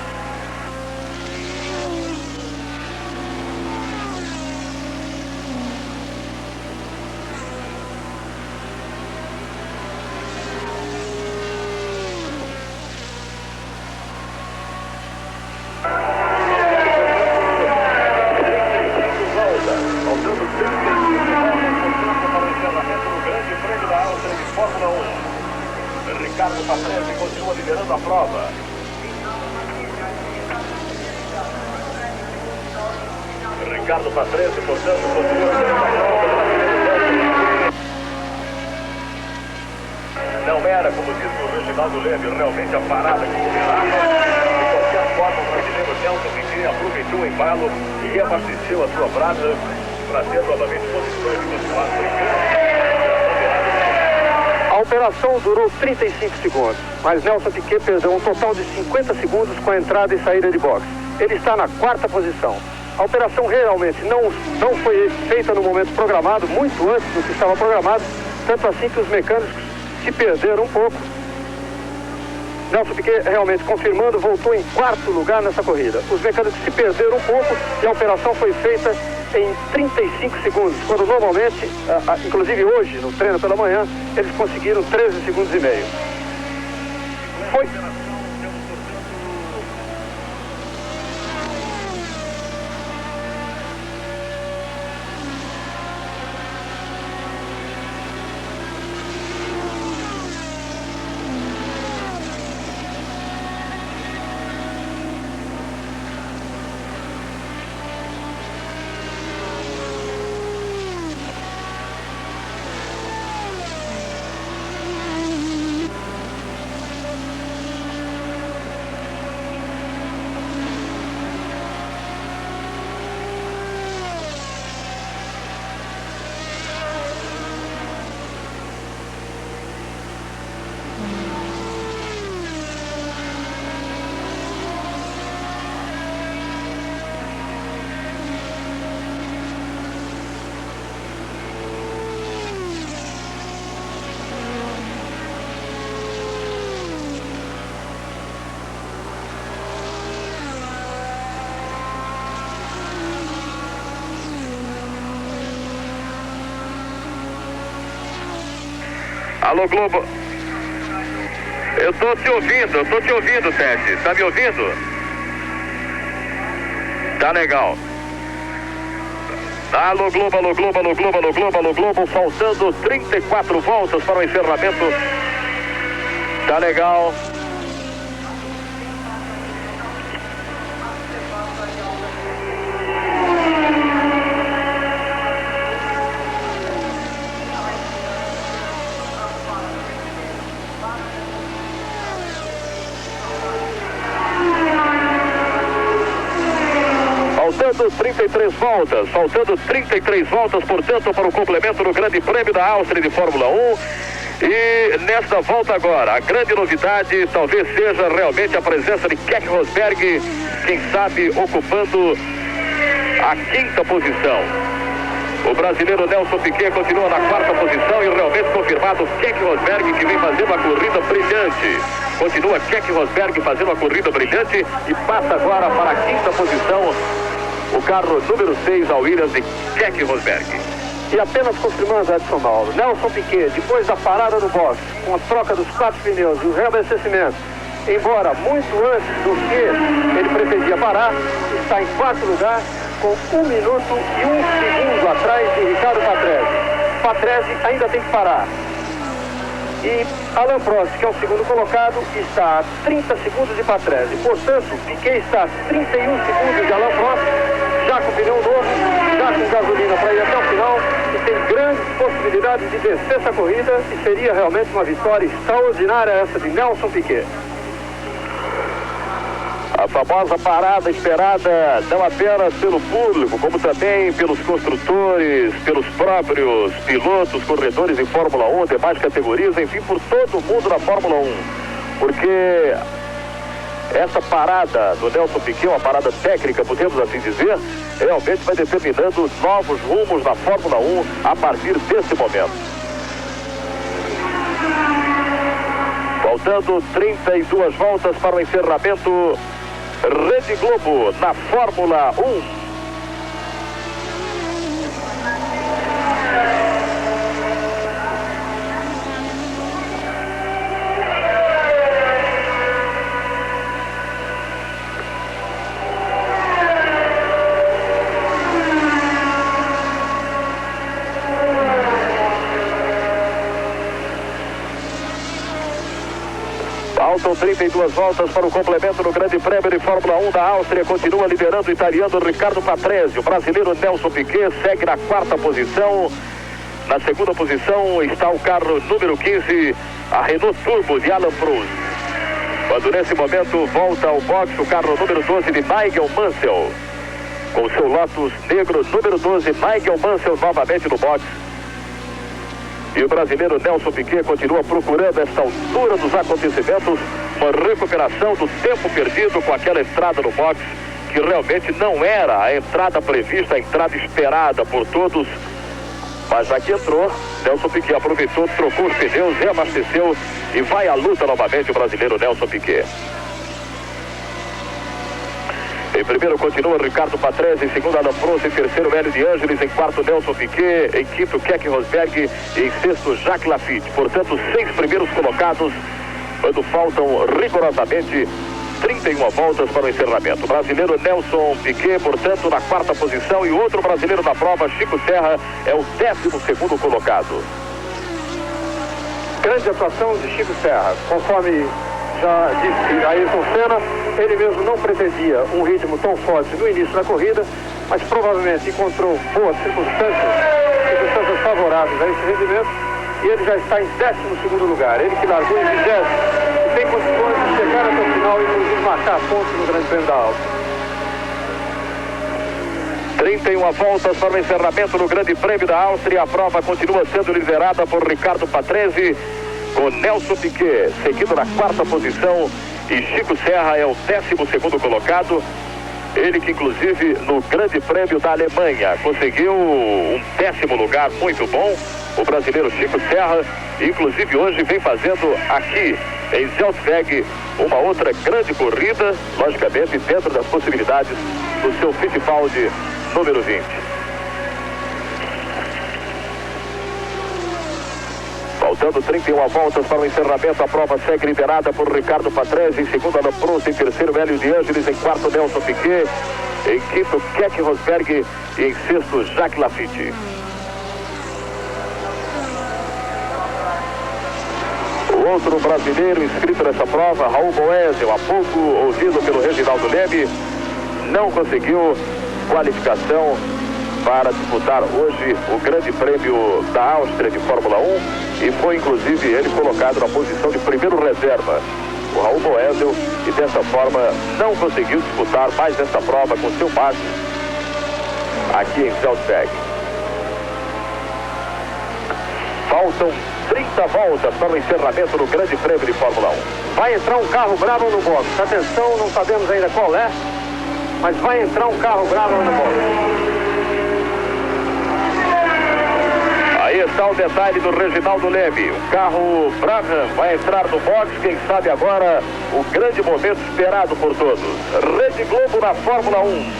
Ricardo Patrese continua liderando a prova. Ricardo Patrese, portanto, continua liderando a prova. Não era, como disse o Reginaldo Leme, realmente a parada que combinava. De qualquer forma, o brasileiro Nelson Piquet aproveitou o embalo e reabasteceu a sua brasa para ter novamente posições de continuar brigando. A operação durou 35 segundos, mas Nelson Piquet perdeu um total de 50 segundos com a entrada e saída de boxe. Ele está na 4ª posição. A operação realmente não foi feita no momento programado, muito antes do que estava programado, tanto assim que os mecânicos se perderam um pouco. Nelson Piquet realmente, confirmando, voltou em 4º lugar nessa corrida. Os mecânicos se perderam um pouco e a operação foi feita em 35 segundos, quando normalmente, inclusive hoje, no treino pela manhã, eles conseguiram 13 segundos e meio. Foi... Alô, Globo. Eu tô te ouvindo, Tete. Tá me ouvindo? Tá legal. Alô, Globo, alô, Globo, alô, Globo, alô, Globo, alô, Globo. Faltando 34 voltas para o encerramento. Tá legal. Faltando 33 voltas, portanto, para o complemento do Grande Prêmio da Áustria de Fórmula 1. E nesta volta agora, a grande novidade talvez seja realmente a presença de Keke Rosberg, quem sabe ocupando a 5ª posição. O brasileiro Nelson Piquet continua na 4ª posição e realmente confirmado Keke Rosberg, que vem fazendo uma corrida brilhante. Continua Keck Rosberg fazendo uma corrida brilhante e passa agora para a 5ª posição o carro número 6, a Williams de Keck Rosberg. E apenas confirmando, Edson Mauro, Nelson Piquet, depois da parada do box, com a troca dos 4 pneus e o reabastecimento, embora muito antes do que ele pretendia parar, está em 4º lugar, com 1 minuto e 1 segundo atrás de Ricardo Patrese. Patrese ainda tem que parar. E Alain Prost, que é o 2º colocado, está a 30 segundos de Patrese. Portanto, Piquet está a 31 segundos de Alain Prost, já com pneu novo, já com gasolina para ir até o final, e tem grandes possibilidades de vencer essa corrida, e seria realmente uma vitória extraordinária essa de Nelson Piquet. A famosa parada esperada não apenas pelo público, como também pelos construtores, pelos próprios pilotos, corredores em Fórmula 1, demais categorias, enfim, por todo mundo na Fórmula 1. Porque essa parada do Nelson Piquet, uma parada técnica, podemos assim dizer, realmente vai determinando novos rumos na Fórmula 1 a partir desse momento. Faltando 32 voltas para o encerramento, Rede Globo na Fórmula 1. Faltam 32 voltas para o complemento no Grande Prêmio de Fórmula 1 da Áustria. Continua liderando o italiano Ricardo Patrese. O brasileiro Nelson Piquet segue na 4ª posição. Na 2ª posição está o carro número 15, a Renault Turbo de Alain Prost. Quando nesse momento volta ao boxe o carro número 12 de Nigel Mansell. Com o seu Lotus negro número 12, Nigel Mansell novamente no boxe. E o brasileiro Nelson Piquet continua procurando, esta altura dos acontecimentos, uma recuperação do tempo perdido com aquela entrada no box, que realmente não era a entrada prevista, a entrada esperada por todos. Mas já que entrou, Nelson Piquet aproveitou, trocou os pneus, reabasteceu e vai à luta novamente o brasileiro Nelson Piquet. Em primeiro continua Ricardo Patrese, em segundo Alain Prost, em terceiro Hélio de Ângeles, em quarto Nelson Piquet, em quinto Keck Rosberg e em sexto Jacques Laffite. Portanto, 6 primeiros colocados, quando faltam rigorosamente 31 voltas para o encerramento. O brasileiro Nelson Piquet, portanto, na 4ª posição, e outro brasileiro da prova, Chico Serra, é o 12º colocado. Grande atuação de Chico Serra, conforme já disse Ayrton Senna, ele mesmo não pretendia um ritmo tão forte no início da corrida, mas provavelmente encontrou boas circunstâncias favoráveis a esse rendimento, e ele já está em 12º lugar. Ele que largou em 20º e tem condições de chegar até o final e nos marcar pontos no Grande Prêmio da Áustria. 31 voltas para o encerramento no Grande Prêmio da Áustria. A prova continua sendo liderada por Ricardo Patrese, com Nelson Piquet seguindo na 4ª posição, e Chico Serra é o 12º colocado. Ele que inclusive no Grande Prêmio da Alemanha conseguiu um 10º lugar muito bom, o brasileiro Chico Serra, inclusive hoje vem fazendo aqui em Zeltweg uma outra grande corrida, logicamente dentro das possibilidades do seu Fittipaldi número 20. Faltando 31 voltas para o encerramento, a prova segue liderada por Ricardo Patrese, em segundo Alain Prost, em terceiro Hélio de Ângeles, em quarto Nelson Piquet, em quinto Keck Rosberg e em sexto Jacques Laffite. O outro brasileiro inscrito nessa prova, Raul Boesel, há pouco ouvido pelo Reginaldo Leme, não conseguiu qualificação para disputar hoje o Grande Prêmio da Áustria de Fórmula 1 e foi inclusive ele colocado na posição de primeiro reserva, o Raul Boesel, e dessa forma não conseguiu disputar mais essa prova com seu Max aqui em Zeltweg. Faltam 30 voltas para o encerramento do Grande Prêmio de Fórmula 1. Vai entrar um carro bravo no box. Atenção, não sabemos ainda qual é, mas vai entrar um carro bravo no box. Aí está o detalhe do Reginaldo Leme. O carro Brabham vai entrar no box. Quem sabe agora o grande momento esperado por todos. Rede Globo na Fórmula 1.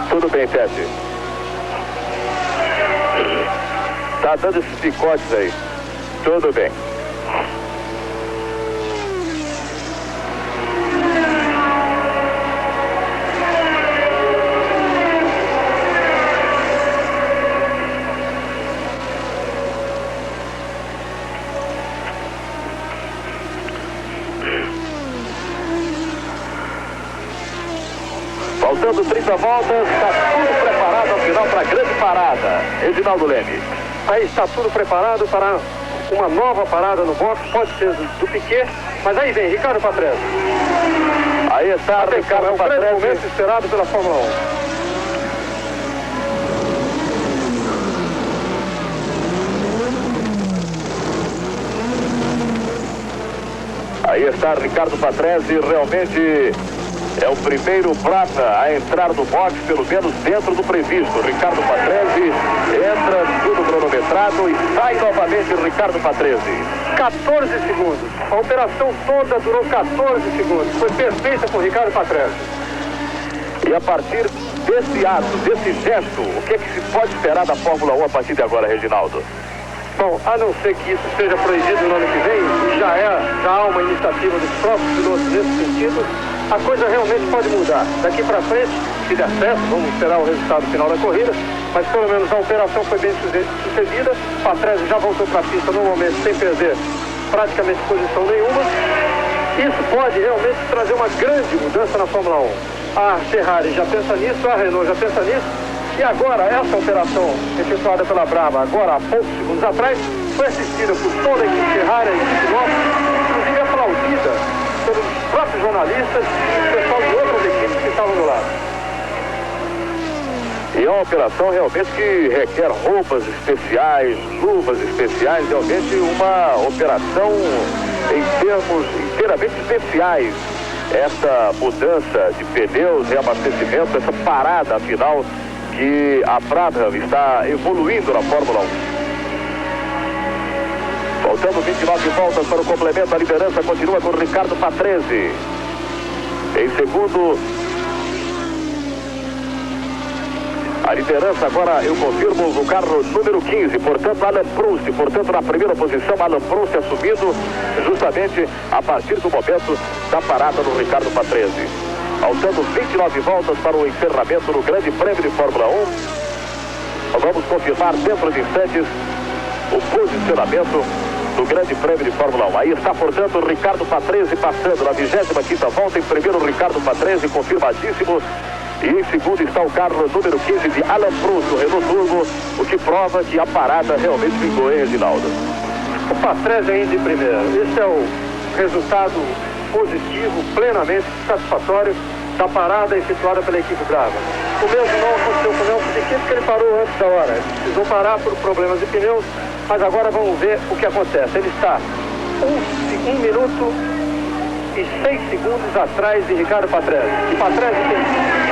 Tudo bem, Tete. Tá dando esses picotes aí. Tudo bem. Faltando 30 voltas, está tudo preparado ao final para a grande parada. Reginaldo Leme. Aí está tudo preparado para uma nova parada no box, pode ser do Piquet, mas aí vem Ricardo Patrese. Aí está Ricardo Patrese. É o grande momento esperado pela Fórmula 1. Aí está Ricardo Patrese, realmente é o primeiro prata a entrar no box, pelo menos dentro do previsto. Ricardo Patrese entra, tudo cronometrado, e sai novamente Ricardo Patrese. 14 segundos. A operação toda durou 14 segundos. Foi perfeita com Ricardo Patrese. E a partir desse ato, desse gesto, o que se pode esperar da Fórmula 1 a partir de agora, Reginaldo? Bom, a não ser que isso seja proibido no ano que vem, e já há uma iniciativa dos próprios pilotos nesse sentido, a coisa realmente pode mudar. Daqui para frente, se der certo, vamos esperar o resultado final da corrida, mas pelo menos a operação foi bem sucedida. Patrese já voltou para a pista no momento sem perder praticamente posição nenhuma. Isso pode realmente trazer uma grande mudança na Fórmula 1. A Ferrari já pensa nisso, a Renault já pensa nisso. E agora, essa operação efetuada pela Brabham, agora há poucos segundos atrás, foi assistida por toda a equipe Ferrari, a equipe nossa, inclusive aplaudida pelos próprios jornalistas e o pessoal de outras equipes que estavam do lado. E é uma operação realmente que requer roupas especiais, luvas especiais, realmente uma operação em termos inteiramente especiais. Essa mudança de pneus, reabastecimento, essa parada final que a Brabham está evoluindo na Fórmula 1. Faltando 29 voltas para o complemento, a liderança continua com Ricardo Patrese. Em segundo, a liderança agora, eu confirmo, o carro número 15, portanto Alan Prost, portanto na primeira posição, Alan Prost assumindo justamente a partir do momento da parada do Ricardo Patrese. Faltando 29 voltas para o encerramento do Grande Prêmio de Fórmula 1. Vamos confirmar dentro de instantes o posicionamento do Grande Prêmio de Fórmula 1. Aí está, portanto, o Ricardo Patrese passando na 25ª volta. Em primeiro, o Ricardo Patrese, confirmadíssimo. E em segundo está o carro número 15 de Alan Prost, o Renault Turbo, o que prova que a parada realmente vingou, hein, Reginaldo? O Patrese ainda em primeiro. Esse é o resultado positivo, plenamente satisfatório da parada efetuada pela equipe Brabham. O mesmo não aconteceu com o Nelson Piquet, porque ele parou antes da hora. Ele precisou parar por problemas de pneus, mas agora vamos ver o que acontece. Ele está 1 minuto e 6 segundos atrás de Ricardo Patrese. E Patrese tem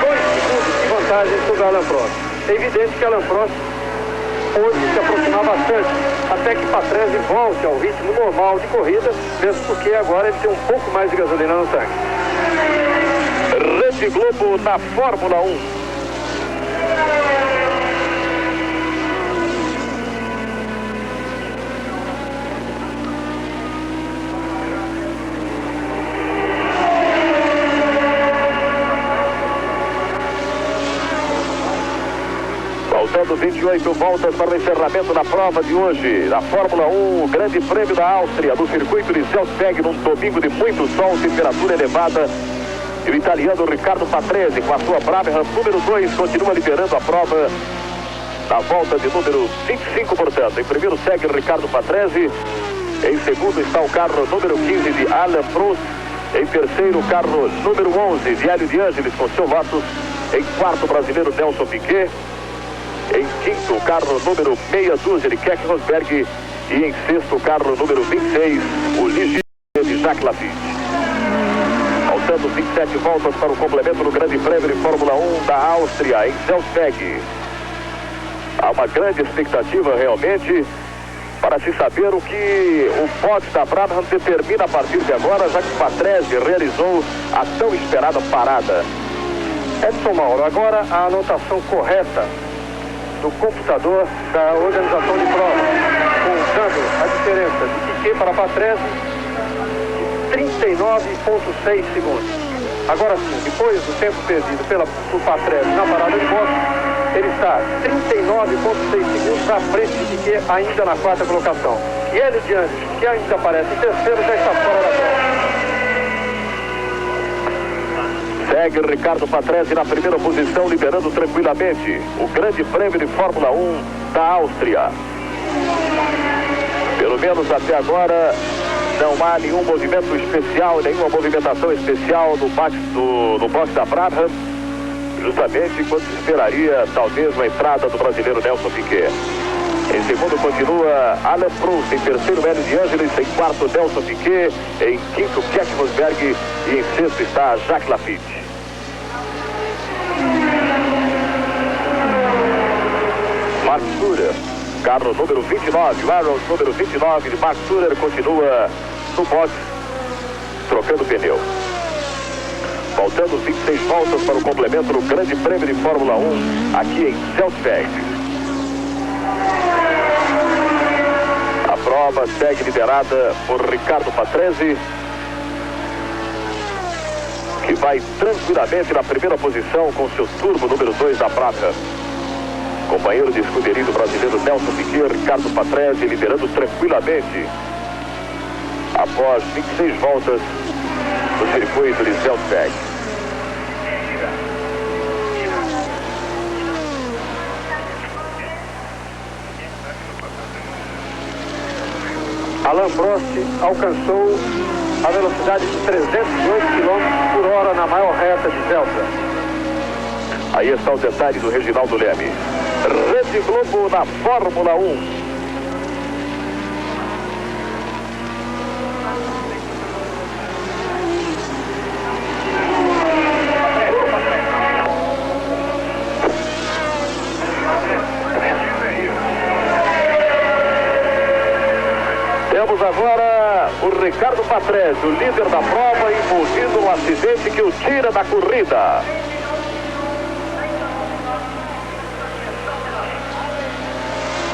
2 segundos de vantagem sobre Alan Prost. É evidente que Alan Prost pôde se aproximar bastante, até que Patrese volte ao ritmo normal de corrida, mesmo porque agora ele tem um pouco mais de gasolina no tanque. Rede Globo na Fórmula 1. Faltando 28 voltas para o encerramento da prova de hoje, na Fórmula 1, o Grande Prêmio da Áustria, no circuito de Selzberg, num domingo de muito sol, temperatura elevada. E o italiano Ricardo Patrese, com a sua Brabham número 2, continua liderando a prova na volta de número 25, portanto. Em primeiro segue Ricardo Patrese, em segundo está o carro número 15 de Alan Prost, em terceiro o carro número 11 de Hélio de Ângeles com seu Lotus, em quarto o brasileiro Nelson Piquet, em quinto o carro número meia dúzia de Keke Rosberg e em sexto o carro número 26, o Ligier de Jacques Lafitte. faltando 27 voltas para o complemento do Grande Prêmio de Fórmula 1 da Áustria, em Zelzweg. Há uma grande expectativa realmente para se saber o que o box da Brabham determina a partir de agora, já que o Patrese realizou a tão esperada parada. Edson Mauro, agora a anotação correta do computador da organização de prova, contando a diferença de Piquet para Patrese de 39,6 segundos. Agora sim, depois do tempo perdido por Patrese na parada de boxe, ele está 39,6 segundos à frente de Piquet, ainda na quarta colocação. E ele diante, que ainda aparece em terceiro, já está fora da prova. Segue Ricardo Patrese na primeira posição, liderando tranquilamente o Grande Prêmio de Fórmula 1 da Áustria. Pelo menos até agora não há nenhum movimento especial, nenhuma movimentação especial no box da Brabham, justamente quando se esperaria talvez a entrada do brasileiro Nelson Piquet. Em segundo continua Alain Prost, em terceiro Hélio de Ângeles, em quarto Nelson Piquet, em quinto Jack Rosberg e em sexto está Jacques Lafitte. Mark Surer, carro número 29, o Arrows número 29 de Mark Surer continua no box, trocando pneu. Faltando 26 voltas para o complemento do Grande Prêmio de Fórmula 1 aqui em Zelzweg. A prova segue liderada por Ricardo Patrese, que vai tranquilamente na primeira posição com seu turbo número 2 da prata. Companheiro de escuderia do brasileiro Nelson Piquet, Ricardo Patrese liderando tranquilamente após 26 voltas no circuito de Zelzweg. Alain Prost alcançou a velocidade de 308 km por hora na maior reta de Zelzweg. Aí está o detalhe do Reginaldo Leme. Rede Globo na Fórmula 1. Temos agora o Ricardo Patrese, o líder da prova, envolvido no acidente que o tira da corrida.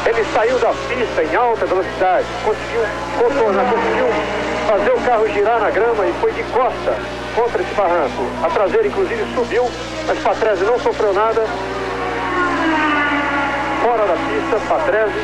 Ele saiu da pista em alta velocidade, conseguiu contornar, conseguiu fazer o carro girar na grama e foi de costa contra esse barranco. A traseira inclusive subiu, mas Patrese não sofreu nada. Fora da pista, Patrese,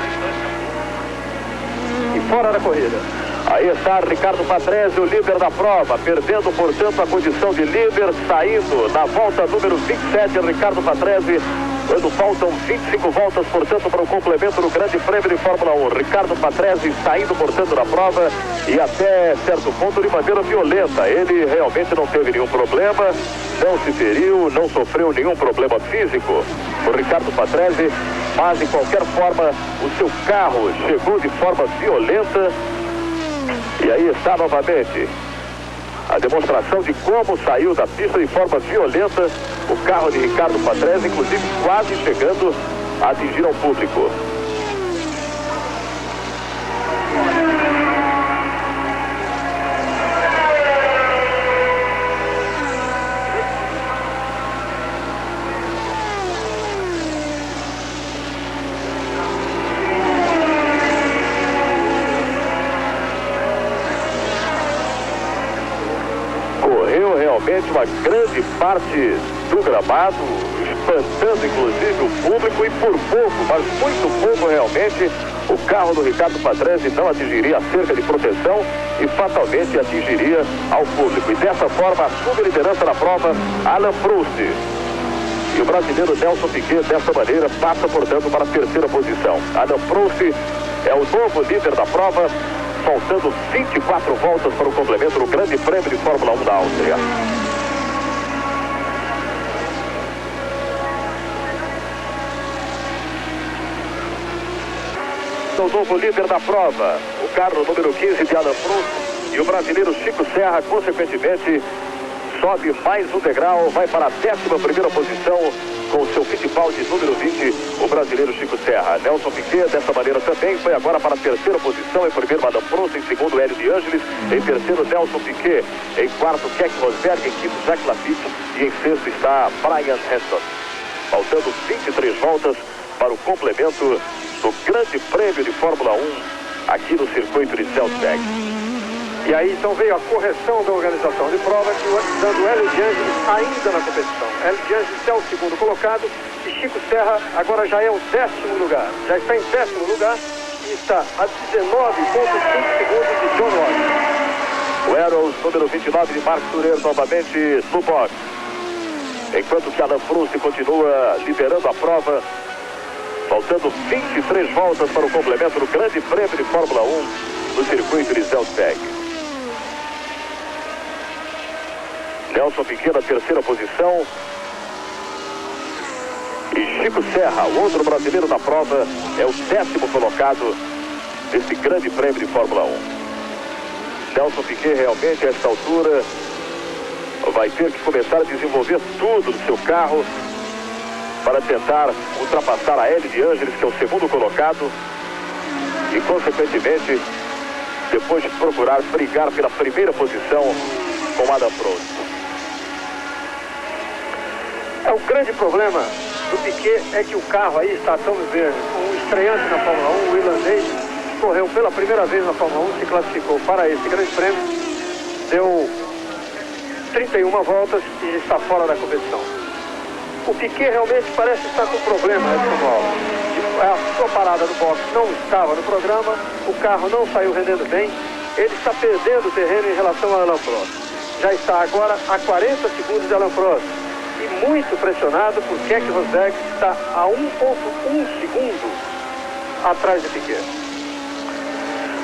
e fora da corrida. Aí está Ricardo Patrese, o líder da prova, perdendo, portanto, a condição de líder, saindo na volta número 27, Ricardo Patrese, quando faltam 25 voltas, portanto, para o complemento do Grande Prêmio de Fórmula 1. Ricardo Patrese saindo, portanto, da prova e até certo ponto de maneira violenta. Ele realmente não teve nenhum problema, não se feriu, não sofreu nenhum problema físico. O Ricardo Patrese, mas de qualquer forma, o seu carro chegou de forma violenta. E aí está novamente a demonstração de como saiu da pista de forma violenta o carro de Ricardo Patrese, inclusive quase chegando a atingir ao público. Realmente uma grande parte do gramado, espantando inclusive o público, e por pouco, mas muito pouco realmente, o carro do Ricardo Patrese não atingiria a cerca de proteção e fatalmente atingiria ao público. E dessa forma assume a liderança da prova Alain Prost. E o brasileiro Nelson Piquet, dessa maneira, passa, portanto, para a terceira posição. Alain Prost é o novo líder da prova, faltando 24 voltas para o complemento do Grande Prêmio de Fórmula 1 da Áustria. O novo líder da prova, o carro número 15 de Alain Prost, e o brasileiro Chico Serra, consequentemente, sobe mais um degrau, vai para a 11ª posição com o seu Fittipaldi número 20, o brasileiro Chico Serra. Nelson Piquet, dessa maneira também, foi agora para a 3ª posição, em primeiro Madame Prost, em segundo Hélio de Ângeles, em terceiro Nelson Piquet, em quarto Keck Rosberg, em quinto Jacques Lafitte e em sexto está Brian Hanson. Faltando 23 voltas para o complemento do Grande Prêmio de Fórmula 1 aqui no circuito de Zeltweg. E aí então veio a correção da organização de prova, dando Hélio de Ângeles ainda na competição. Hélio de Ângeles é o segundo colocado e Chico Serra agora já é o 10º lugar. Já está em 10º lugar e está a 19,5 segundos de John Watts. O Arrows, número 29 de Marc Surer, novamente no box. Enquanto que Alain Prost continua liderando a prova, faltando 23 voltas para o complemento do Grande Prêmio de Fórmula 1 no circuito de Zeltweg. Nelson Piquet na 3ª posição. E Chico Serra, o outro brasileiro na prova, é o 10º colocado desse Grande Prêmio de Fórmula 1. Nelson Piquet realmente a esta altura vai ter que começar a desenvolver tudo no seu carro para tentar ultrapassar a Hélio de Ângeles, que é o segundo colocado, e consequentemente depois de procurar brigar pela primeira posição com Adam Prost. O grande problema do Piquet é que o carro aí está tão verde. Um estreante na Fórmula 1, o irlandês, correu pela primeira vez na Fórmula 1, se classificou para esse grande prêmio, deu 31 voltas e está fora da competição. O Piquet realmente parece estar com problema, a sua parada no box não estava no programa, o carro não saiu rendendo bem, ele está perdendo terreno em relação a Alain Prost. Já está agora a 40 segundos de Alain Prost e muito pressionado por Keck Rosberg, que está a 1,1 segundo atrás de Piquet.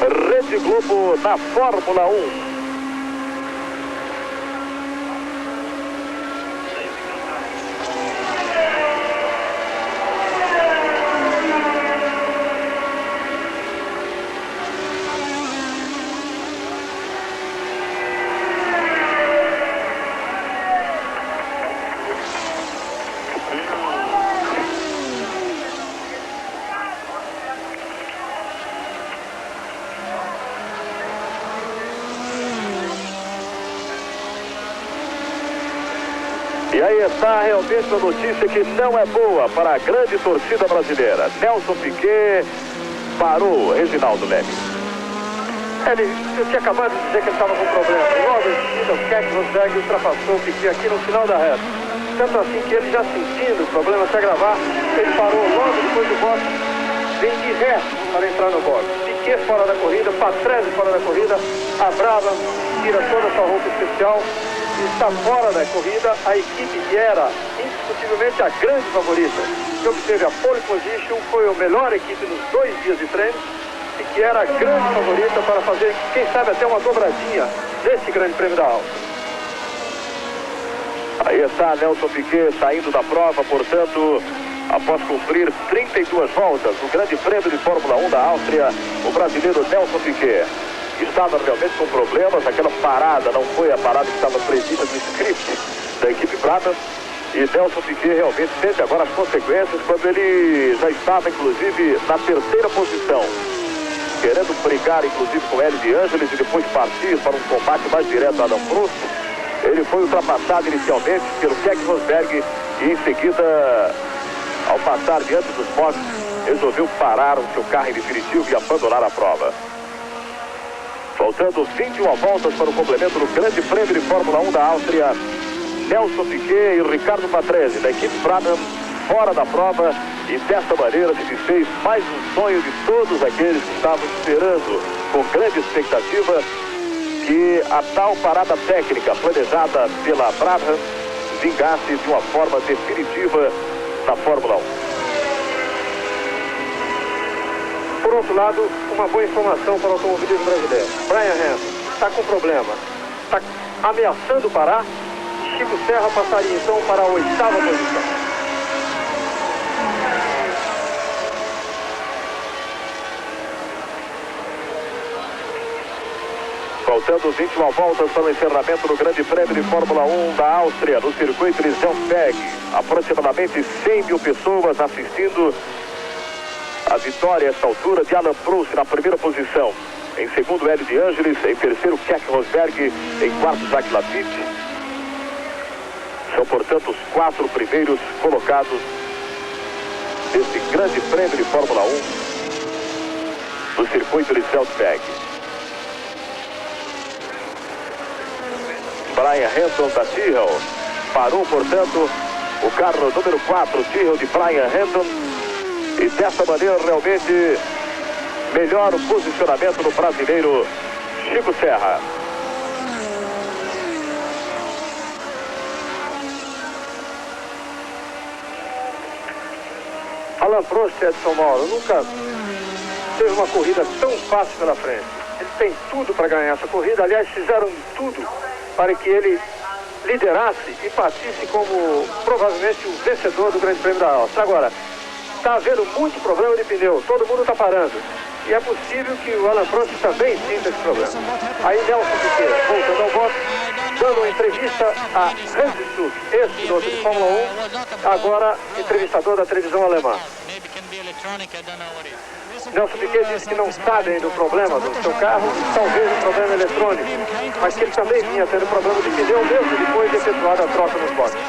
Rede Globo na Fórmula 1. E aí está realmente uma notícia que não é boa para a grande torcida brasileira. Nelson Piquet parou, Reginaldo Leme. Eu tinha acabado de dizer que ele estava com problema. Logo em seguida, o Keck Rosberg ultrapassou o Piquet aqui no final da reta. Tanto assim que ele, já sentindo o problema se agravar, ele parou logo depois do box, vem de ré para entrar no box. Piquet fora da corrida, Patrese fora da corrida, a Brabham tira toda a sua roupa especial, está fora da corrida a equipe que era indiscutivelmente a grande favorita, que obteve a pole position, foi a melhor equipe nos 2 dias de treino e que era a grande favorita para fazer, quem sabe, até uma dobradinha desse grande prêmio da Áustria. Aí está Nelson Piquet saindo da prova, portanto, após cumprir 32 voltas no Grande Prêmio de Fórmula 1 da Áustria, o brasileiro Nelson Piquet estava realmente com problemas. Aquela parada não foi a parada que estava prevista no script da equipe Brabham, e Nelson Piquet realmente sente agora as consequências quando ele já estava inclusive na 3ª posição, querendo brigar inclusive com Hélio de Ângeles e depois partir para um combate mais direto a Alain Prost. Ele foi ultrapassado inicialmente pelo Keck Rosberg e em seguida, ao passar diante dos boxes, resolveu parar o seu carro em definitivo e abandonar a prova. Faltando 21 voltas para o complemento do Grande Prêmio de Fórmula 1 da Áustria, Nelson Piquet e Ricardo Patrese, da equipe Brabham, fora da prova, e desta maneira se fez mais um sonho de todos aqueles que estavam esperando com grande expectativa que a tal parada técnica planejada pela Brabham vingasse de uma forma definitiva na Fórmula 1. Por outro lado, uma boa informação para o automobilismo brasileiro. Brian Hanson está com problema, está ameaçando parar. Chico Serra passaria então para a 8ª posição. Faltando 21 voltas para o encerramento do Grande Prêmio de Fórmula 1 da Áustria, no circuito de Zeltberg. Aproximadamente 100 mil pessoas assistindo a vitória a esta altura de Alain Prost na primeira posição. Em segundo, Hélio de Ângeles. Em terceiro, Keck Rosberg. Em quarto, Jacques Lafitte. São, portanto, os 4 primeiros colocados deste Grande Prêmio de Fórmula 1 do circuito de Zeltberg. Brian Hendon da Tyrrell parou, portanto, o carro número 4, Tyrrell de Brian Hendon, e dessa maneira realmente melhor o posicionamento do brasileiro Chico Serra. Alain Prost, Edson Mauro, nunca teve uma corrida tão fácil pela frente. Ele tem tudo para ganhar essa corrida. Aliás, fizeram tudo para que ele liderasse e partisse como provavelmente o vencedor do Grande Prêmio da Áustria. Agora, está havendo muito problema de pneu, todo mundo está parando. E é possível que o Alain Prost também sinta esse problema. Aí Nelson Piquet, voltando ao boxe, dando uma entrevista a Hans Stuck, ex-piloto de Fórmula 1, agora entrevistador da televisão alemã. Nelson Piquet disse que não sabe ainda o problema do seu carro, talvez um problema eletrônico, mas que ele também vinha tendo problema de pneu mesmo depois de efetuada a troca nos boxes.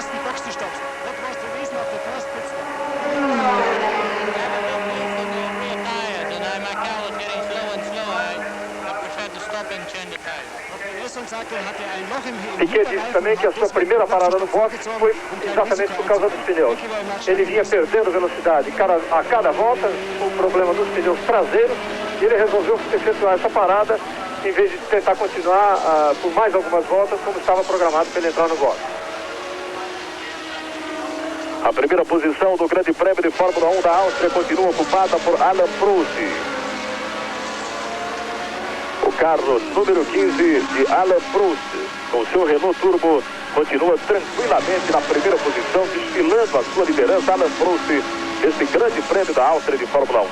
Piquet disse também que a sua primeira parada no boxe foi exatamente por causa dos pneus. Ele vinha perdendo velocidade a cada volta, o problema dos pneus traseiros, e ele resolveu efetuar essa parada em vez de tentar continuar por mais algumas voltas como estava programado para ele entrar no boxe. A primeira posição do Grande Prêmio de Fórmula 1 da Áustria continua ocupada por Alain Prost. O carro número 15 de Alain Prost, com seu Renault Turbo, continua tranquilamente na primeira posição, desfilando a sua liderança. Alain Prost, esse Grande Prêmio da Áustria de Fórmula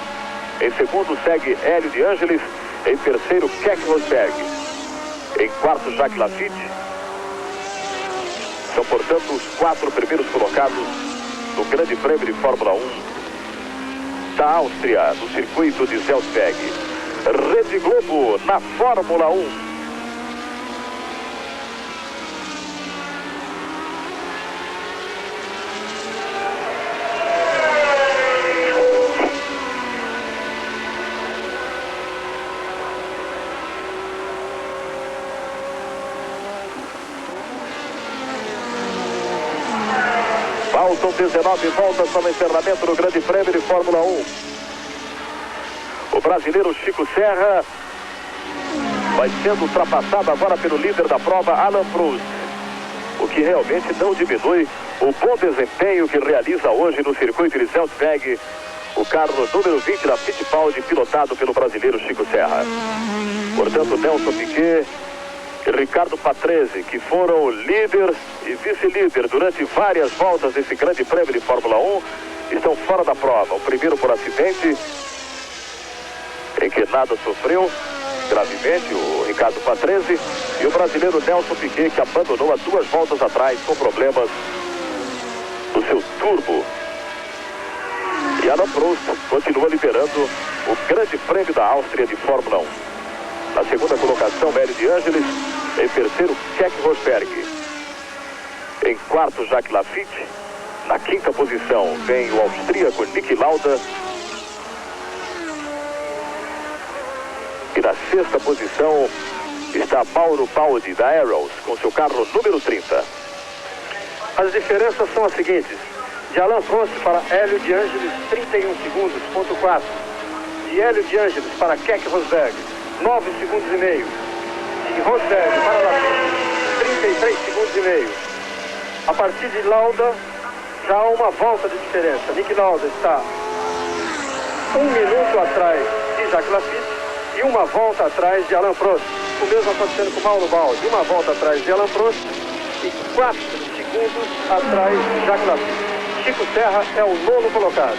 1. Em segundo segue Hélio de Ângeles, em terceiro Keck Rosberg, em quarto Jacques Lafitte. São, portanto, os 4 primeiros colocados do Grande Prêmio de Fórmula 1 da Áustria, no circuito de Zeltberg. Rede Globo na Fórmula 1. Faltam 19 voltas para o encerramento do Grande Prêmio de Fórmula 1. O brasileiro Chico Serra vai sendo ultrapassado agora pelo líder da prova, Alain Prost, o que realmente não diminui o bom desempenho que realiza hoje no circuito de Zeltberg o carro número 20 da Fittipaldi, pilotado pelo brasileiro Chico Serra. Portanto, Nelson Piquet e Ricardo Patrese, que foram líder e vice-líder durante várias voltas desse Grande Prêmio de Fórmula 1, estão fora da prova. O primeiro por acidente, em que nada sofreu gravemente, o Ricardo Patrese, e o brasileiro Nelson Piquet, que abandonou há 2 voltas atrás com problemas no seu turbo. E Alain Prost continua liderando o Grande Prêmio da Áustria de Fórmula 1. Na segunda colocação, Hélio de Ângeles. Em terceiro, Keck Rosberg. Em quarto, Jacques Lafitte. Na quinta posição vem o austríaco Niki Lauda. E na sexta posição está Mauro Baldi da Arrows, com seu carro número 30. As diferenças são as seguintes: de Alain Prost para Hélio de Ângeles, 31 segundos, ponto 4. De Hélio de Ângeles para Keck Rosberg, 9 segundos e meio. De Rosberg para Lafitte, 33 segundos e meio. A partir de Lauda, já há uma volta de diferença. Niki Lauda está 1 minuto atrás de Jacques Lafitte e uma volta atrás de Alain Prost. O mesmo acontecendo com Mauro Baldi, uma volta atrás de Alain Prost e 4 segundos atrás de Jacques Lafitte. Chico Serra é o 9º colocado.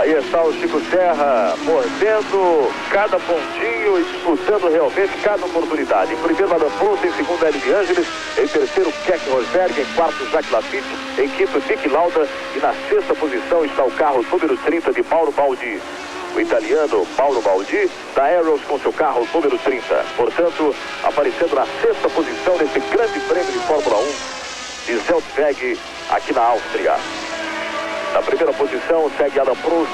Aí está o Chico Serra mordendo cada pontinho e disputando realmente cada oportunidade. Em primeiro, Adam Prost, em segundo, Hélio de Ângeles, em terceiro, Keck Rosberg, em quarto, Jacques Lafitte, em quinto, Niki Lauda, e na sexta posição está o carro número 30 de Mauro Baldi. O italiano Mauro Baldi, da Arrows, com seu carro número 30. Portanto, aparecendo na sexta posição nesse grande prêmio de Fórmula 1 de Zeltweg, aqui na Áustria. Na primeira posição segue Adam Prost,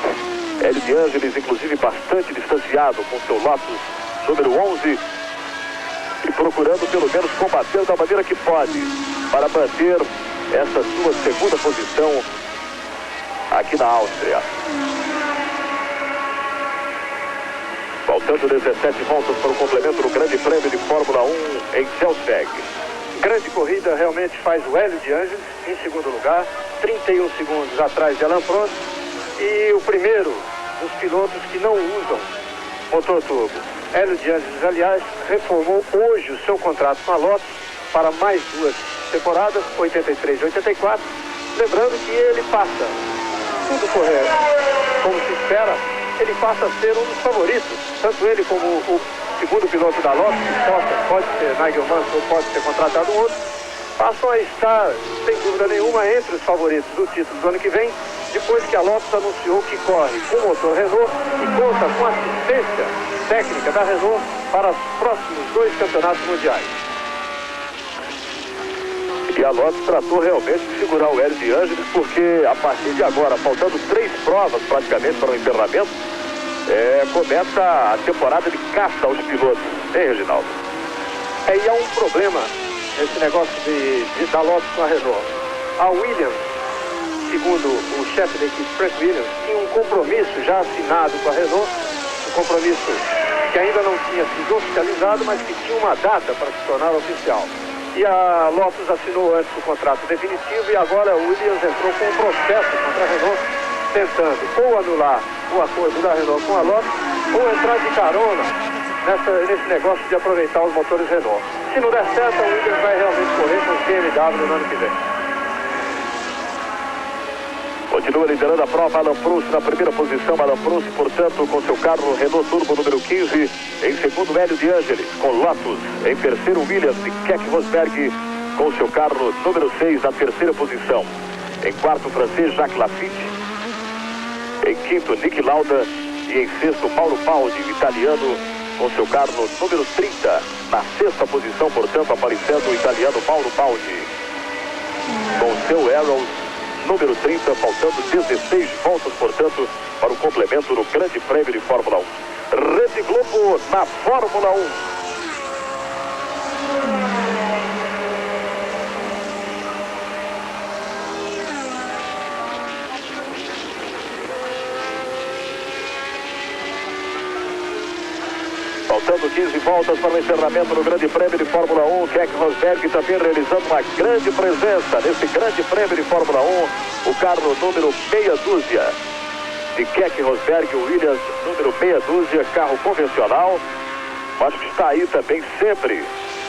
Hélio de Ângeles, inclusive bastante distanciado com seu Lotus número 11 e procurando pelo menos combater da maneira que pode para manter essa sua segunda posição aqui na Áustria. Faltando 17 voltas para o complemento do Grande Prêmio de Fórmula 1 em Zeltweg. Grande corrida realmente faz o Hélio de Ângeles em segundo lugar, 31 segundos atrás de Alain Prost, e o primeiro dos pilotos que não usam motor turbo. Hélio de Ângeles, aliás, reformou hoje o seu contrato com a Lotus para mais 2 temporadas, 83 e 84, lembrando que ele passa, tudo correr como se espera, ele passa a ser um dos favoritos, tanto ele como o segundo piloto da Lotus, que pode ser Nigel Mansell ou pode ser contratado um outro, passam a estar, sem dúvida nenhuma, entre os favoritos do título do ano que vem, depois que a Lotus anunciou que corre com o motor Renault e conta com assistência técnica da Renault para os próximos 2 campeonatos mundiais. E a Lotus tratou realmente de segurar o Hélio de Ângeles, porque a partir de agora, faltando 3 provas praticamente para o encerramento, começa a temporada de caça aos pilotos, hein, Reginaldo? E há um problema nesse negócio da Lotus com a Renault. A Williams, segundo o chefe da equipe, Frank Williams, tinha um compromisso já assinado com a Renault, um compromisso que ainda não tinha sido oficializado, mas que tinha uma data para se tornar oficial. E a Lotus assinou antes o contrato definitivo e agora a Williams entrou com um processo contra a Renault, tentando ou anular o acordo da Renault com a Lotus ou entrar de carona nesse negócio de aproveitar os motores Renault. Se não der certo, a Williams vai realmente correr com os BMW no ano que vem. Continua liderando a prova Alain Prost na primeira posição. Alain Prost, portanto, com seu carro Renault Turbo número 15. Em segundo, Hélio de Ângeles, com Lotus. Em terceiro, Williams e Keck Rosberg, com seu carro número 6 na terceira posição. Em quarto, o francês Jacques Lafitte. Em quinto, Niki Lauda. E em sexto, Mauro Baldi, o italiano, com seu carro número 30. Na sexta posição, portanto, aparecendo o italiano Mauro Baldi, com seu Arrows número 30, faltando 16 voltas, portanto, para o complemento do Grande Prêmio de Fórmula 1. Rede Globo na Fórmula 1. Faltando 15 voltas para o encerramento do Grande Prêmio de Fórmula 1, Keck Rosberg também realizando uma grande presença nesse Grande Prêmio de Fórmula 1, o carro número meia dúzia de Keck Rosberg, o Williams número meia dúzia, carro convencional, mas que está aí também sempre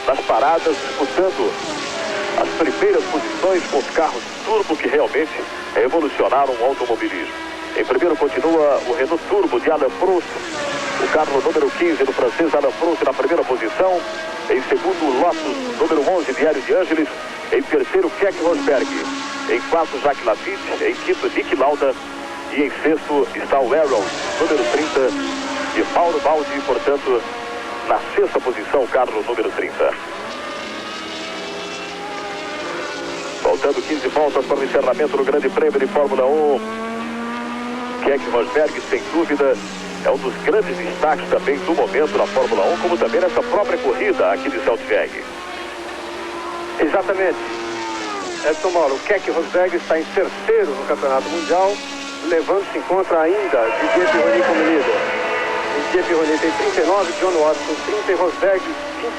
nas paradas, disputando as primeiras posições com os carros turbo que realmente revolucionaram o automobilismo. Em primeiro continua o Renault Turbo de Alain Prost, o carro número 15 do francês Alain Prost na primeira posição. Em segundo, o Lotus número 11 de Hélio de Ângeles. Em terceiro, Keck Rosberg. Em quarto, Jacques Lafitte. Em quinto, Niki Lauda. E em sexto está o Arrows número 30 de Mauro Baldi, portanto, na sexta posição, o carro número 30. Faltando 15 voltas para o encerramento do Grande Prêmio de Fórmula 1. Keck Rosberg, sem dúvida, é um dos grandes destaques também do momento na Fórmula 1, como também nessa própria corrida aqui de Zeltweg. Exatamente. Edson Mauro, o Keck Rosberg está em terceiro no Campeonato Mundial, levando-se em conta ainda Didier Pironi como líder. Didier Pironi tem 39, John Watson 30 e Rosberg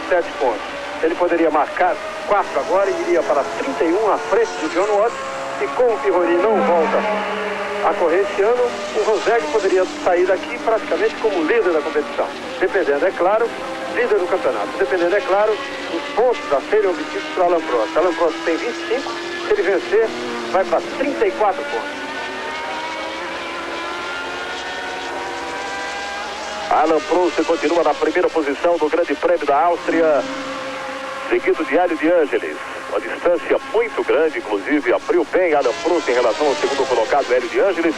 27 pontos. Ele poderia marcar 4 agora e iria para 31 à frente de John Watson, e como o Pironi não volta a correr esse ano, o Rosberg poderia sair daqui praticamente como líder da competição, dependendo, é claro, líder do campeonato, dependendo, é claro, dos pontos a serem obtidos para Alain Prost. Alain Prost tem 25, se ele vencer, vai para 34 pontos. Alan Prost continua na primeira posição do Grande Prêmio da Áustria, seguido de Hélio de Ângelis. Uma distância muito grande, inclusive abriu bem Alan Prost em relação ao segundo colocado, Hélio de Ângelis.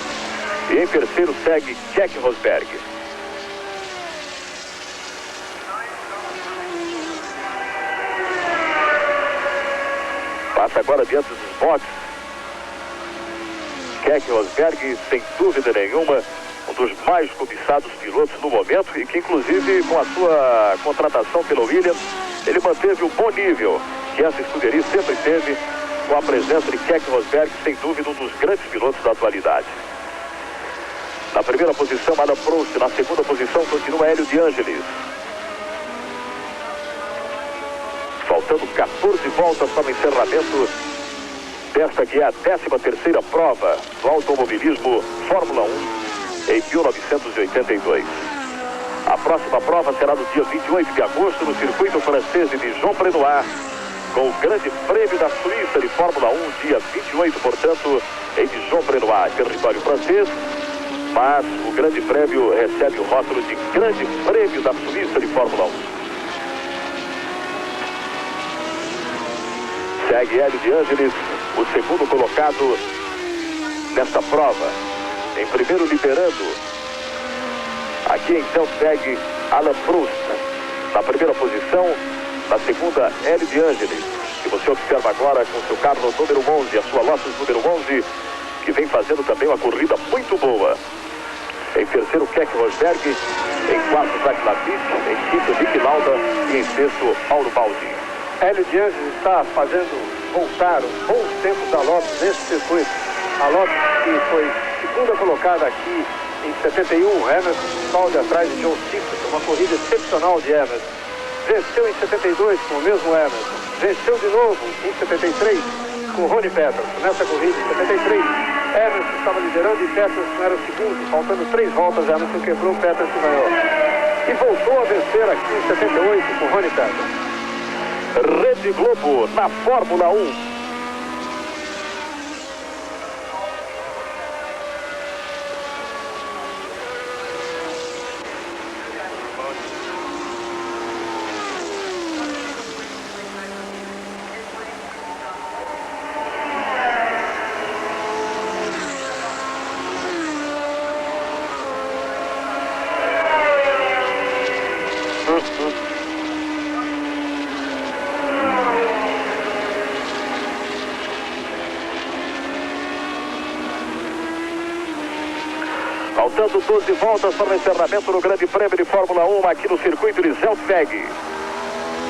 E em terceiro segue Keck Rosberg. Passa agora diante dos boxes. Keck Rosberg, sem dúvida nenhuma, um dos mais cobiçados pilotos no momento e que, inclusive, com a sua contratação pela Williams, ele manteve o bom nível que essa escuderia sempre teve com a presença de Keck Rosberg, sem dúvida um dos grandes pilotos da atualidade. Na primeira posição, Alan Prost. Na segunda posição, continua Hélio de Ângelis. Faltando 14 voltas para o encerramento desta que é a 13ª prova do automobilismo Fórmula 1 em 1982. A próxima prova será no dia 28 de agosto no circuito francês de Dijon-Prenois, com o Grande Prêmio da Suíça de Fórmula 1, dia 28, portanto, em Dijon-Prenois, território francês, mas o Grande Prêmio recebe o rótulo de Grande Prêmio da Suíça de Fórmula 1. Segue Hélio de Ângelis, o segundo colocado nesta prova. Em primeiro liderando. Aqui então segue Alan Prost na primeira posição. Na segunda, Hélio de Ângelis, que você observa agora com seu carro número 11, a sua Lotus número 11, que vem fazendo também uma corrida muito boa. Em terceiro, Keck Rosberg. Em quarto, Jacques Lafitte. Em quinto, Niki Lauda. E em sexto, Mauro Baldi. Hélio de Ângelis está fazendo voltar os bons tempos da Lotus nesse circuito. A Lotus que foi segunda colocada aqui em 71, Emerson Baldi atrás de John Simpson, uma corrida excepcional de Emerson. Venceu em 72 com o mesmo Emerson. Venceu de novo em 73 com o Ronnie Peterson. Nessa corrida em 73, Emerson estava liderando e Peterson era o segundo. Faltando 3 voltas, Emerson quebrou, Peterson ganhou. E voltou a vencer aqui em 78 com o Ronnie Peterson. Rede Globo na Fórmula 1. Faltando 12 voltas para o encerramento do Grande Prêmio de Fórmula 1 aqui no circuito de Zeltweg.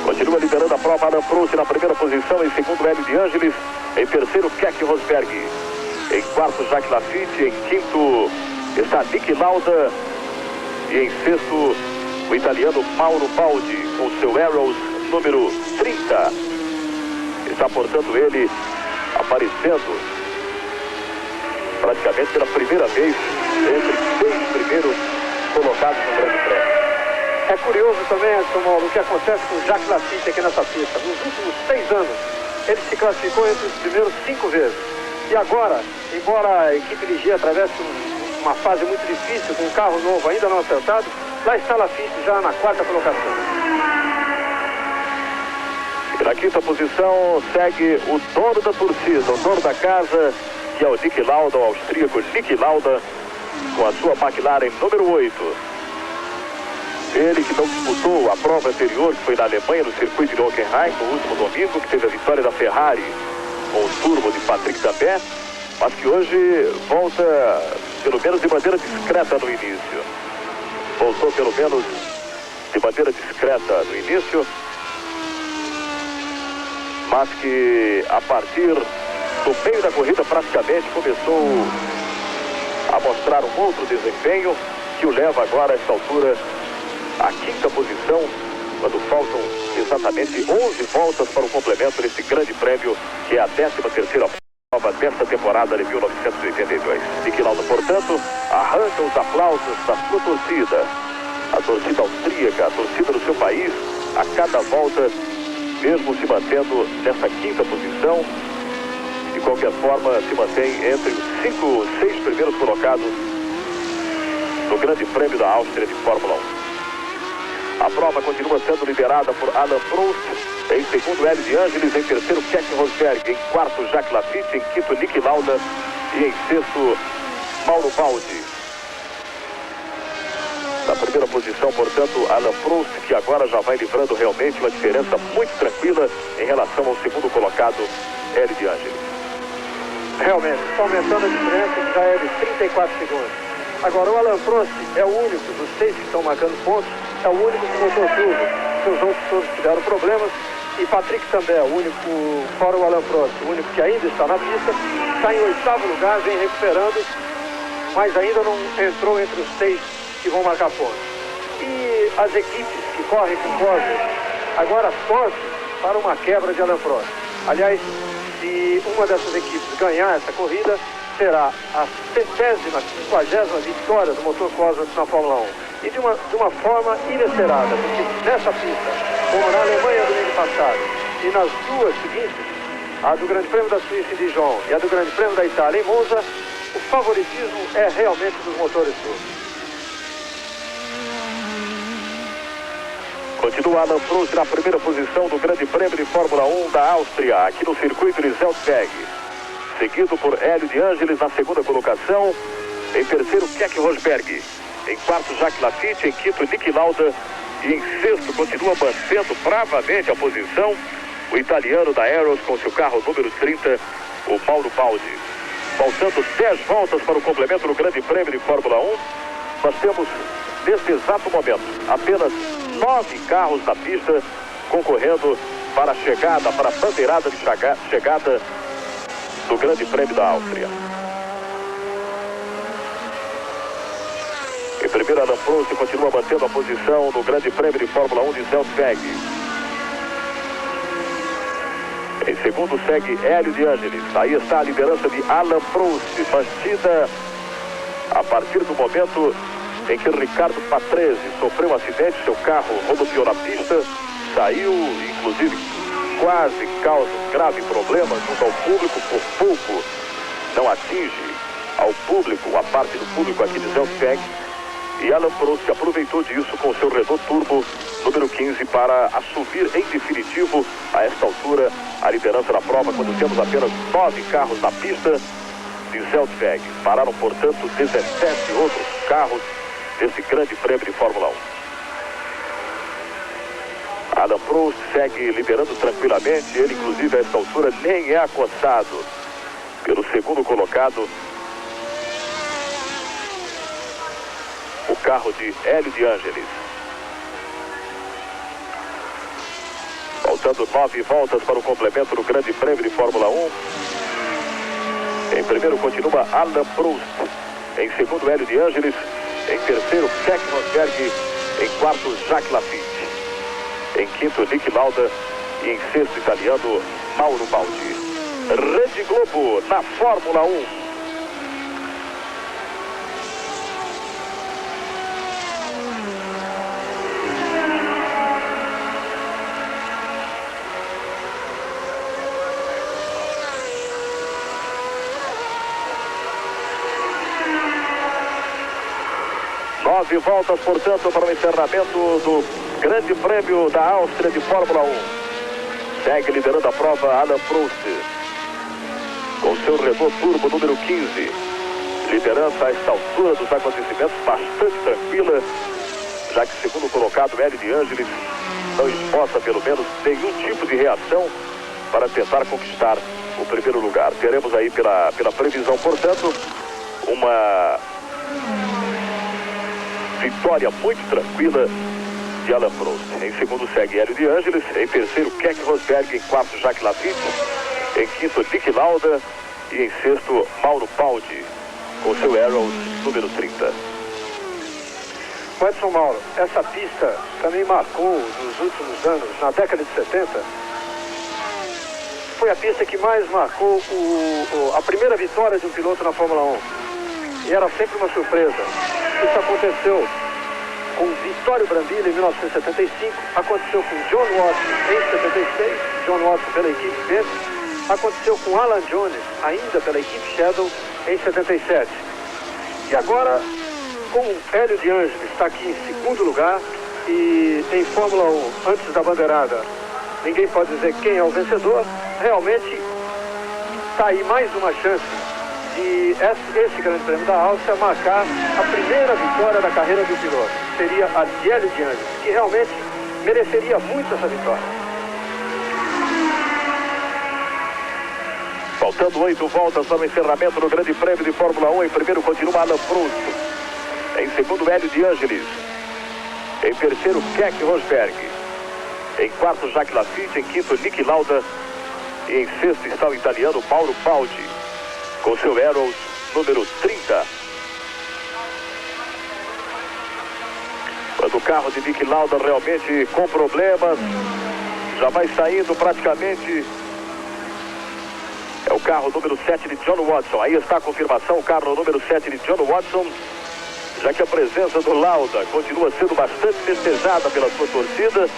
Continua liderando a prova Alan Prost na primeira posição, em segundo Hélio de Ângelis, em terceiro Keck Rosberg, em quarto Jacques Lafitte, em quinto está Niki Lauda e em sexto o italiano Mauro Baldi com o seu Arrows número 30. Está, portanto, ele aparecendo praticamente pela primeira vez entre 6 primeiros colocados no Grande Prêmio. É curioso também, Edson, o que acontece com o Jacques Lafitte aqui nessa pista. Nos últimos 6 anos, ele se classificou entre os primeiros 5 vezes. E agora, embora a equipe Ligier atravesse uma fase muito difícil, com um carro novo ainda não acertado, lá está Lafitte já na 4ª colocação. E na 5ª posição segue o dono da torcida, o dono da casa, que é o Niki Lauda, o austríaco Niki Lauda, com a sua McLaren número 8. Ele que não disputou a prova anterior, que foi na Alemanha, no circuito de Hockenheim, no último domingo, que teve a vitória da Ferrari com o turbo de Patrick Tambay, mas que hoje volta, pelo menos de maneira discreta no início. Voltou pelo menos de maneira discreta no início, mas que a partir do meio da corrida praticamente começou a mostrar um outro desempenho que o leva agora a esta altura à 5ª posição, quando faltam exatamente 11 voltas para o complemento desse Grande Prêmio, que é a 13ª prova desta temporada de 1982. Niki Lauda, portanto, arranca os aplausos da sua torcida, a torcida austríaca, a torcida do seu país, a cada volta, mesmo se mantendo nessa 5ª posição. De qualquer forma, se mantém entre os 5, 6 primeiros colocados do Grande Prêmio da Áustria de Fórmula 1. A prova continua sendo liderada por Alain Prost, em segundo Hélio de Ângeles, em terceiro Keck Rosberg, em quarto Jacques Laffite, em quinto Niki Lauda e em sexto Mauro Baldi. Na primeira posição, portanto, Alain Prost, que agora já vai livrando realmente uma diferença muito tranquila em relação ao segundo colocado, Hélio de Ângeles. Realmente, está aumentando a diferença, que já é de 34 segundos. Agora, o Alain Prost é o único dos 6 que estão marcando pontos, é o único com motor turbo. Seus outros todos tiveram problemas. E Patrick também é o único, fora o Alain Prost, o único que ainda está na pista, está em 8º lugar, vem recuperando, mas ainda não entrou entre os 6 que vão marcar pontos. E as equipes que correm com Corsa agora torcem para uma quebra de Alain Prost. Aliás, se uma dessas equipes ganhar essa corrida, será a 50ª vitória do motor Corsa na Fórmula 1. E de uma forma inesperada, porque nessa pista, como na Alemanha domingo passado, e nas duas seguintes, a do Grande Prêmio da Suíça em Dijon e a do Grande Prêmio da Itália em Monza, o favoritismo é realmente dos motores turbos. Continua Alain Prost na primeira posição do Grande Prêmio de Fórmula 1 da Áustria, aqui no circuito de Zeltweg. Seguido por Hélio de Ângeles na segunda colocação, em terceiro Keck Rosberg, em quarto Jacques Laffite, em quinto Niki Lauda e em sexto continua mantendo bravamente a posição o italiano da Arrows com seu carro número 30, o Mauro Baldi. Faltando 10 voltas para o complemento do Grande Prêmio de Fórmula 1, nós temos neste exato momento apenas 9 carros na pista concorrendo para a chegada, para a bandeirada de chegada do Grande Prêmio da Áustria. Em primeiro, Alain Prost continua mantendo a posição no Grande Prêmio de Fórmula 1 de Zeltweg. Em segundo segue Hélio de Ângeles. Aí está a liderança de Alain Prost, mantida a partir do momento em que Ricardo Patrese sofreu um acidente, seu carro rodopiou na pista, saiu, inclusive quase causa um grave problema junto ao público, por pouco não atinge ao público, a parte do público aqui de Zeltweg. E Alain Prost aproveitou disso com seu Renault Turbo número 15 para assumir em definitivo, a esta altura, a liderança da prova, quando temos apenas 9 carros na pista de Zeltweg. Pararam, portanto, 17 outros carros desse Grande Prêmio de Fórmula 1. Alain Prost segue liderando tranquilamente, ele inclusive a esta altura nem é acossado pelo segundo colocado, o carro de Hélio de Ângeles. Faltando 9 voltas para o complemento do Grande Prêmio de Fórmula 1. Em primeiro continua Alain Prost, em segundo Hélio de Ângeles, em terceiro Keck Rosberg, em quarto Jacques Laffite, em quinto Niki Lauda e em sexto italiano Mauro Baldi. Rede Globo na Fórmula 1. Nove voltas, portanto, para o encerramento do Grande Prêmio da Áustria de Fórmula 1. Segue liderando a prova Alain Prost, com seu Renault Turbo número 15. Liderança a esta altura dos acontecimentos bastante tranquila, já que segundo colocado Hélio de Ângeles não esboça pelo menos nenhum tipo de reação para tentar conquistar o primeiro lugar. Teremos aí pela previsão, portanto, uma vitória muito tranquila de Alain Prost. Em segundo segue Hélio de Ângeles, em terceiro Keck Rosberg, em quarto Jacques Laffite, em quinto Niki Lauda e em sexto Mauro Baldi, com seu Arrows número 30. Edson Mauro, essa pista também marcou nos últimos anos, na década de 70, foi a pista que mais marcou a primeira vitória de um piloto na Fórmula 1. E era sempre uma surpresa. Isso aconteceu com Vittorio Brambilla em 1975, aconteceu com John Watson em 76, John Watson pela equipe Benz, aconteceu com Alan Jones, ainda pela equipe Shadow, em 77. E agora como Hélio de Ângeles está aqui em segundo lugar e em Fórmula 1, antes da bandeirada, ninguém pode dizer quem é o vencedor, realmente está aí mais uma chance de esse Grande Prêmio da Áustria marcar a primeira vitória da carreira do piloto. Seria a de Hélio de Ângeles, que realmente mereceria muito essa vitória. Faltando 8 voltas para o encerramento do Grande Prêmio de Fórmula 1. Em primeiro continua Alain Prost. Em segundo, Hélio de Ângeles. Em terceiro, Keck Rosberg. Em quarto, Jacques Laffite. Em quinto, Niki Lauda. E em sexto está o italiano Mauro Baldi, com seu Arrows número 30. Quando o carro de Niki Lauda realmente com problemas, já vai saindo praticamente. É o carro número 7 de John Watson. Aí está a confirmação, o carro número 7 de John Watson, já que a presença do Lauda continua sendo bastante festejada pela sua torcida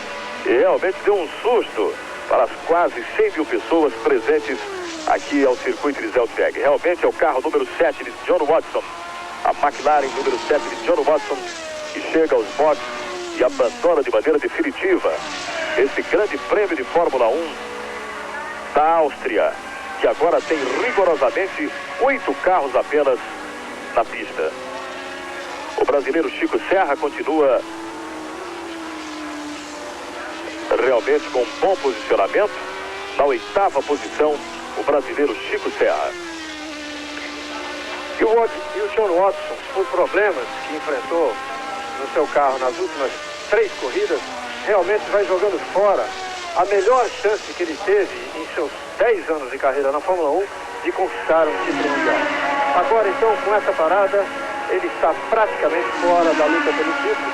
e realmente deu um susto para as quase 100 mil pessoas presentes aqui ao circuito de Zelt-Weg. Realmente é o carro número 7 de John Watson, a McLaren número 7 de John Watson, que chega aos boxes e abandona de maneira definitiva esse Grande Prêmio de Fórmula 1 da Áustria, que agora tem rigorosamente 8 carros apenas na pista. O brasileiro Chico Serra continua realmente com um bom posicionamento. Na 8ª posição, o brasileiro Chico Serra. E o John Watson, por problemas que enfrentou no seu carro nas últimas 3 corridas, realmente vai jogando fora a melhor chance que ele teve em seus 10 anos de carreira na Fórmula 1 de conquistar um título mundial. Agora, então, com essa parada, ele está praticamente fora da luta pelo título,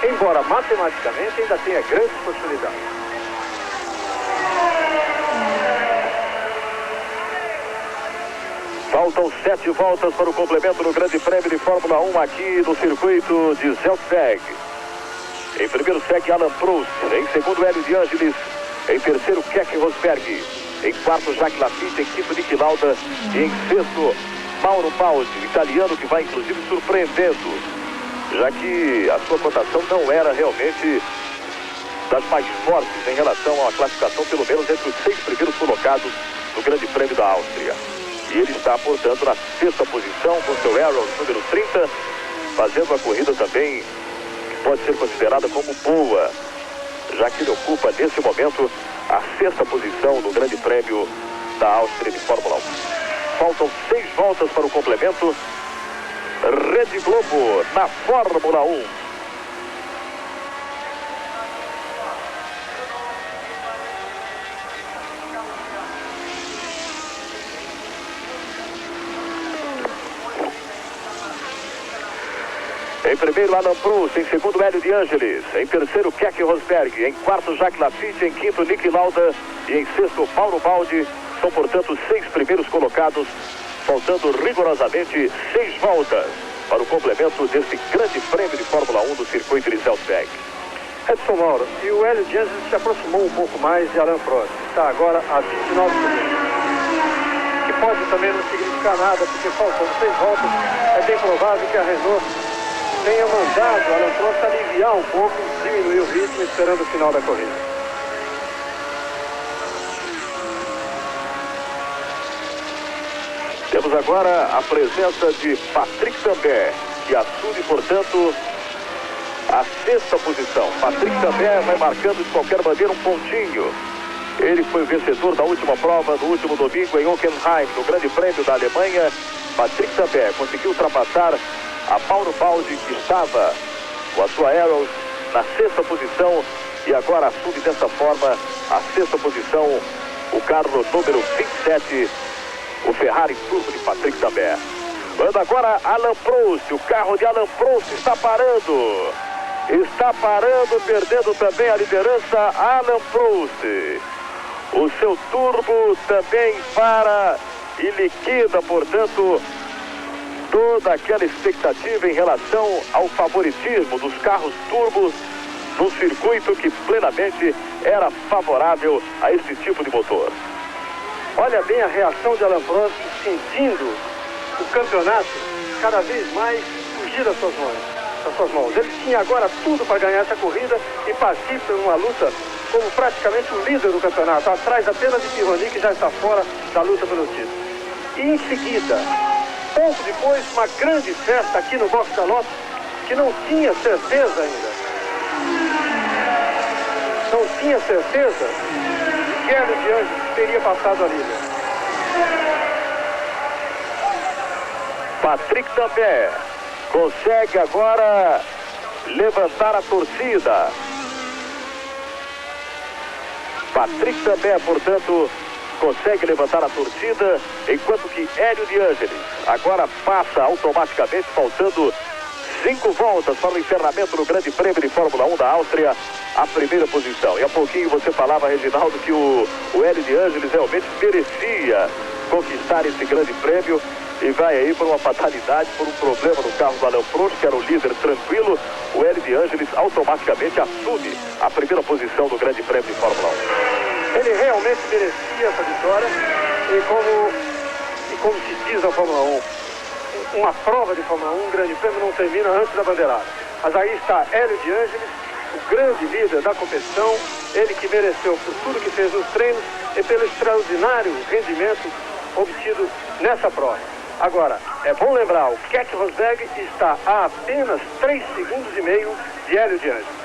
embora matematicamente ainda tenha grandes possibilidades. Faltam 7 voltas para o complemento do Grande Prêmio de Fórmula 1 aqui no circuito de Zelt-Weg. Em primeiro segue Alain Prost, em segundo Hélio de Ângeles, em terceiro Keck Rosberg, em quarto Jacques Laffite, em quinto Niki Lauda e em sexto Mauro Baldi, italiano, que vai inclusive surpreendendo, já que a sua cotação não era realmente das mais fortes em relação à classificação, pelo menos entre os 6 primeiros colocados no Grande Prêmio da Áustria. E ele está, portanto, na 6ª posição com seu Arrows número 30, fazendo a corrida também que pode ser considerada como boa, já que ele ocupa nesse momento a 6ª posição no Grande Prêmio da Áustria de Fórmula 1. Faltam 6 voltas para o complemento. Rede Globo na Fórmula 1. Em primeiro, Alain Prost. Em segundo, Hélio de Ângeles. Em terceiro, Keck Rosberg. Em quarto, Jacques Laffite. Em quinto, Niki Lauda. E em sexto, Mauro Baldi. São, portanto, 6 primeiros colocados, faltando rigorosamente 6 voltas para o complemento desse Grande Prêmio de Fórmula 1 do circuito de Zelt-Weg. Edson Mauro, e o Hélio de Ângeles se aproximou um pouco mais de Alain Prost. Está agora a 29 segundos. Que pode também não significar nada, porque faltando 6 voltas, é bem provável que a Renault tenha mandado o Alain Prost aliviar um pouco, diminuir o ritmo, esperando o final da corrida. Temos agora a presença de Patrick Tambay, que assume, portanto, a 6ª posição. Patrick Tambay vai marcando de qualquer maneira um pontinho. Ele foi o vencedor da última prova no último domingo em Hockenheim, no Grande Prêmio da Alemanha. Patrick Tambay conseguiu ultrapassar a Mauro Baldi, que estava com a sua Arrows na 6ª posição, e agora assume dessa forma a 6ª posição o carro número 27, o Ferrari Turbo de Patrick Tambay. Manda agora Alain Prost. O carro de Alain Prost está parando. Está parando, perdendo também a liderança Alain Prost. O seu turbo também para e liquida, portanto, toda aquela expectativa em relação ao favoritismo dos carros turbos num circuito que plenamente era favorável a esse tipo de motor. Olha bem a reação de Alain Prost, sentindo o campeonato cada vez mais fugir das suas mãos. Ele tinha agora tudo para ganhar essa corrida e partir por uma luta como praticamente o líder do campeonato, atrás apenas de Pironi, que já está fora da luta pelo título. E em seguida, pouco depois, uma grande festa aqui no box da Lotus, que não tinha certeza ainda. Não tinha certeza que Hélio de Ângeles teria passado a líder. Patrick também consegue agora levantar a torcida. Patrick também, portanto, consegue levantar a torcida, enquanto que Hélio de Ângeles agora passa automaticamente, faltando 5 voltas para o encerramento do Grande Prêmio de Fórmula 1 da Áustria, a primeira posição. E há pouquinho você falava, Reginaldo, que o Hélio de Ângeles realmente merecia conquistar esse Grande Prêmio e vai aí por uma fatalidade, por um problema no carro do Alain Prost, que era o líder tranquilo. O Hélio de Ângeles automaticamente assume a primeira posição do Grande Prêmio de Fórmula 1. Ele realmente merecia essa vitória e como se diz na Fórmula 1, uma prova de Fórmula 1, um Grande Prêmio não termina antes da bandeirada. Mas aí está Hélio de Ângeles, o grande líder da competição, ele que mereceu por tudo que fez nos treinos e pelo extraordinário rendimento obtido nessa prova. Agora, é bom lembrar, o Keke Rosberg está a apenas 3,5 segundos de Hélio de Ângeles.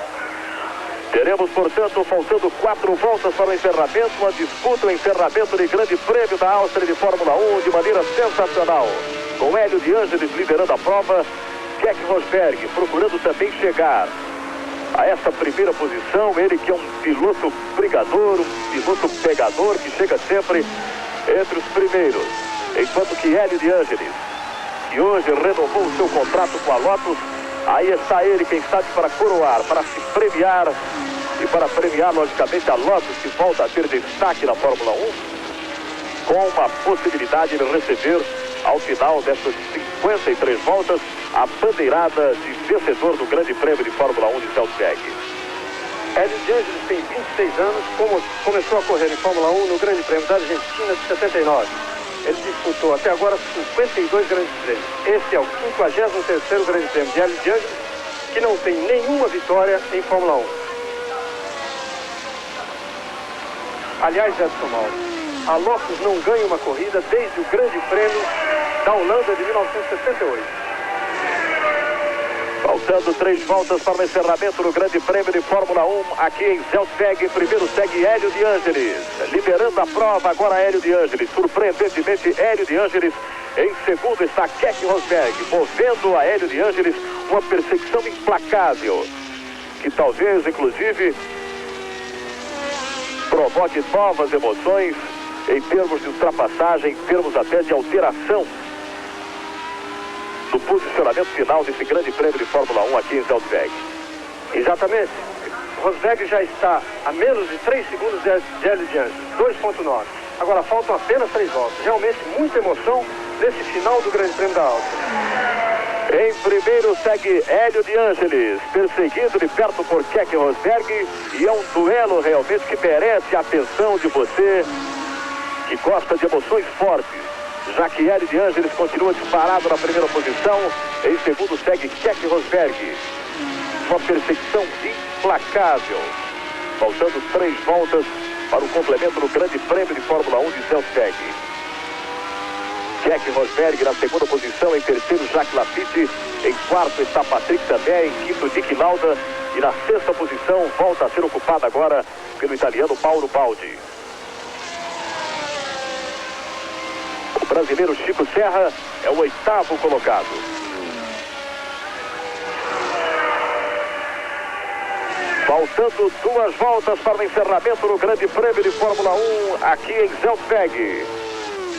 Teremos, portanto, faltando 4 voltas para o encerramento, uma disputa, o encerramento de Grande Prêmio da Áustria de Fórmula 1 de maneira sensacional. Com Hélio de Ângeles liderando a prova, Keke Rosberg procurando também chegar a essa primeira posição, ele que é um piloto brigador, um piloto pegador, que chega sempre entre os primeiros. Enquanto que Hélio de Ângeles, que hoje renovou o seu contrato com a Lotus, aí está ele, quem sabe, para coroar, para se premiar e para premiar, logicamente, a Lotus, que volta a ter destaque na Fórmula 1, com uma possibilidade de receber, ao final dessas 53 voltas, a bandeirada de vencedor do Grande Prêmio de Fórmula 1 de Salzburg. Hélio de Ângeles tem 26 anos, começou a correr em Fórmula 1 no Grande Prêmio da Argentina de 79. Ele disputou até agora 52 grandes prêmios. Esse é o 53º Grande Prêmio de Hélio de Ângeles, que não tem nenhuma vitória em Fórmula 1. Aliás, Edson Mauro, a Lotus não ganha uma corrida desde o Grande Prêmio da Holanda de 1978. Faltando 3 voltas para o encerramento do Grande Prêmio de Fórmula 1 aqui em Salzburg. Primeiro segue Hélio de Ângeles, liderando a prova agora Hélio de Ângeles. Surpreendentemente, Hélio de Ângeles. Em segundo está Keke Rosberg, movendo a Hélio de Ângeles uma perseguição implacável, que talvez, inclusive, provoque novas emoções em termos de ultrapassagem, em termos até de alteração do posicionamento final desse Grande Prêmio de Fórmula 1 aqui em Salzburg. Exatamente. Rosberg já está a menos de 3 segundos de Hélio de Ângeles, 2,9. Agora faltam apenas 3 voltas. Realmente muita emoção nesse final do Grande Prêmio da Áustria. Em primeiro segue Hélio de Ângeles, perseguido de perto por Keke Rosberg, e é um duelo realmente que merece a atenção de você que gosta de emoções fortes, já que Hélio de Ângeles continua disparado na primeira posição. Em segundo segue Keke Rosberg, uma perseguição implacável, faltando 3 voltas para o complemento do Grande Prêmio de Fórmula 1 de Salzburg. Keke Rosberg na segunda posição, em terceiro Jacques Lafitte, em quarto está Patrick também, em quinto Niki Lauda, e na sexta posição volta a ser ocupada agora pelo italiano Mauro Baldi. O brasileiro Chico Serra é o 8º colocado. Faltando 2 voltas para o encerramento do Grande Prêmio de Fórmula 1 aqui em Salzburg.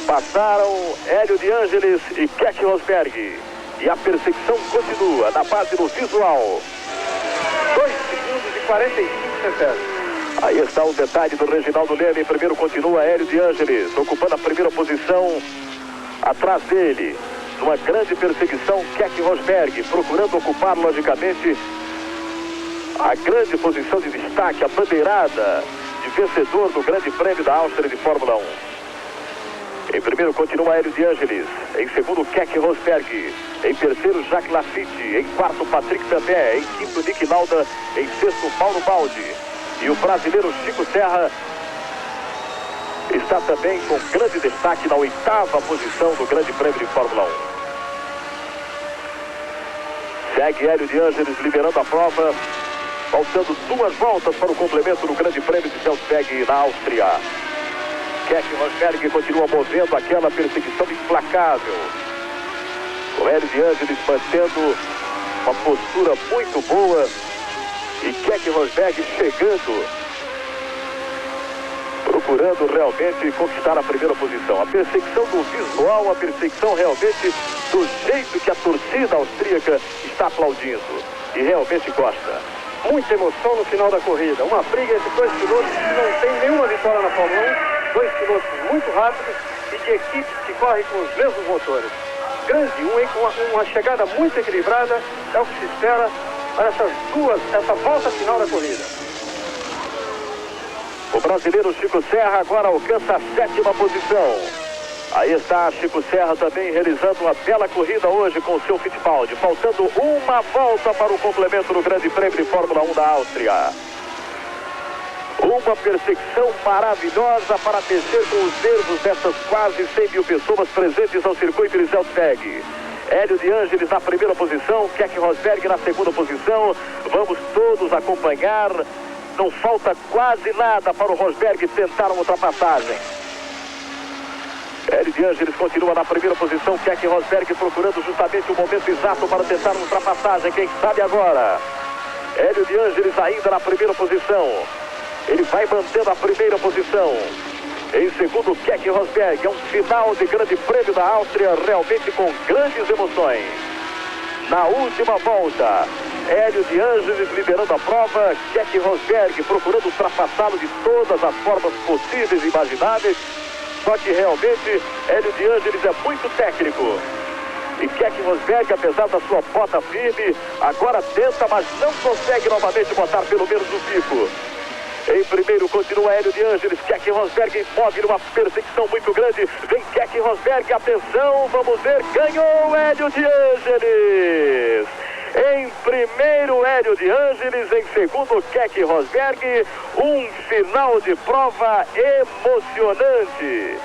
Passaram Hélio de Ângeles e Keke Rosberg. E a perseguição continua na base do visual. 2 segundos e 45 centésimos. Aí está o detalhe do Reginaldo Leme. Primeiro continua Hélio de Ângeles, ocupando a primeira posição. Atrás dele, numa grande perseguição, Keke Rosberg, procurando ocupar, logicamente, a grande posição de destaque, a bandeirada de vencedor do Grande Prêmio da Áustria de Fórmula 1. Em primeiro continua Hélio de Ângeles. Em segundo, Keck Rosberg. Em terceiro, Jacques Lafitte. Em quarto, Patrick També. Em quinto, Nick Lauda. Em sexto, Mauro Baldi. E o brasileiro Chico Serra está também com grande destaque na 8ª posição do Grande Prêmio de Fórmula 1. Segue Hélio de Ângeles liderando a prova, faltando 2 voltas para o complemento do Grande Prêmio de Salzburg na Áustria. Keck Rosberg continua movendo aquela perseguição implacável, com Hélio de Ângeles mantendo uma postura muito boa e Keck Rosberg chegando, procurando realmente conquistar a primeira posição. A perseguição do visual, a perseguição realmente do jeito que a torcida austríaca está aplaudindo e realmente gosta. Muita emoção no final da corrida. Uma briga entre 2 pilotos que não tem nenhuma vitória na Fórmula 1. 2 pilotos muito rápidos e de equipes que correm com os mesmos motores. Grande, uma chegada muito equilibrada, é o que se espera para essa volta final da corrida. O brasileiro Chico Serra agora alcança a 7ª posição. Aí está Chico Serra também realizando uma bela corrida hoje com o seu Fittipaldi. Faltando uma volta para o complemento do Grande Prêmio de Fórmula 1 da Áustria. Uma perseguição maravilhosa para mexer com os nervos dessas quase 100 mil pessoas presentes ao circuito de Salzburg. Hélio de Ângeles na primeira posição, Keck Rosberg na segunda posição. Vamos todos acompanhar. Não falta quase nada para o Rosberg tentar uma ultrapassagem. Hélio de Ângeles continua na primeira posição, Keck Rosberg procurando justamente o momento exato para tentar uma ultrapassagem, quem sabe agora. Hélio de Ângeles ainda na primeira posição. Ele vai mantendo a primeira posição. Em segundo, Keck Rosberg. É um final de Grande Prêmio da Áustria realmente com grandes emoções. Na última volta, Hélio de Ângeles liderando a prova, Keck Rosberg procurando ultrapassá-lo de todas as formas possíveis e imagináveis. Só que realmente Hélio de Ângeles é muito técnico. E Keck Rosberg, apesar da sua bota firme, agora tenta, mas não consegue novamente botar pelo menos o pico. Em primeiro continua Hélio de Ângeles, Keck Rosberg imóvel numa perseguição muito grande. Vem Keck Rosberg, atenção, vamos ver, ganhou Hélio de Ângeles. Em primeiro Hélio de Ângeles, em segundo Keck Rosberg, um final de prova emocionante.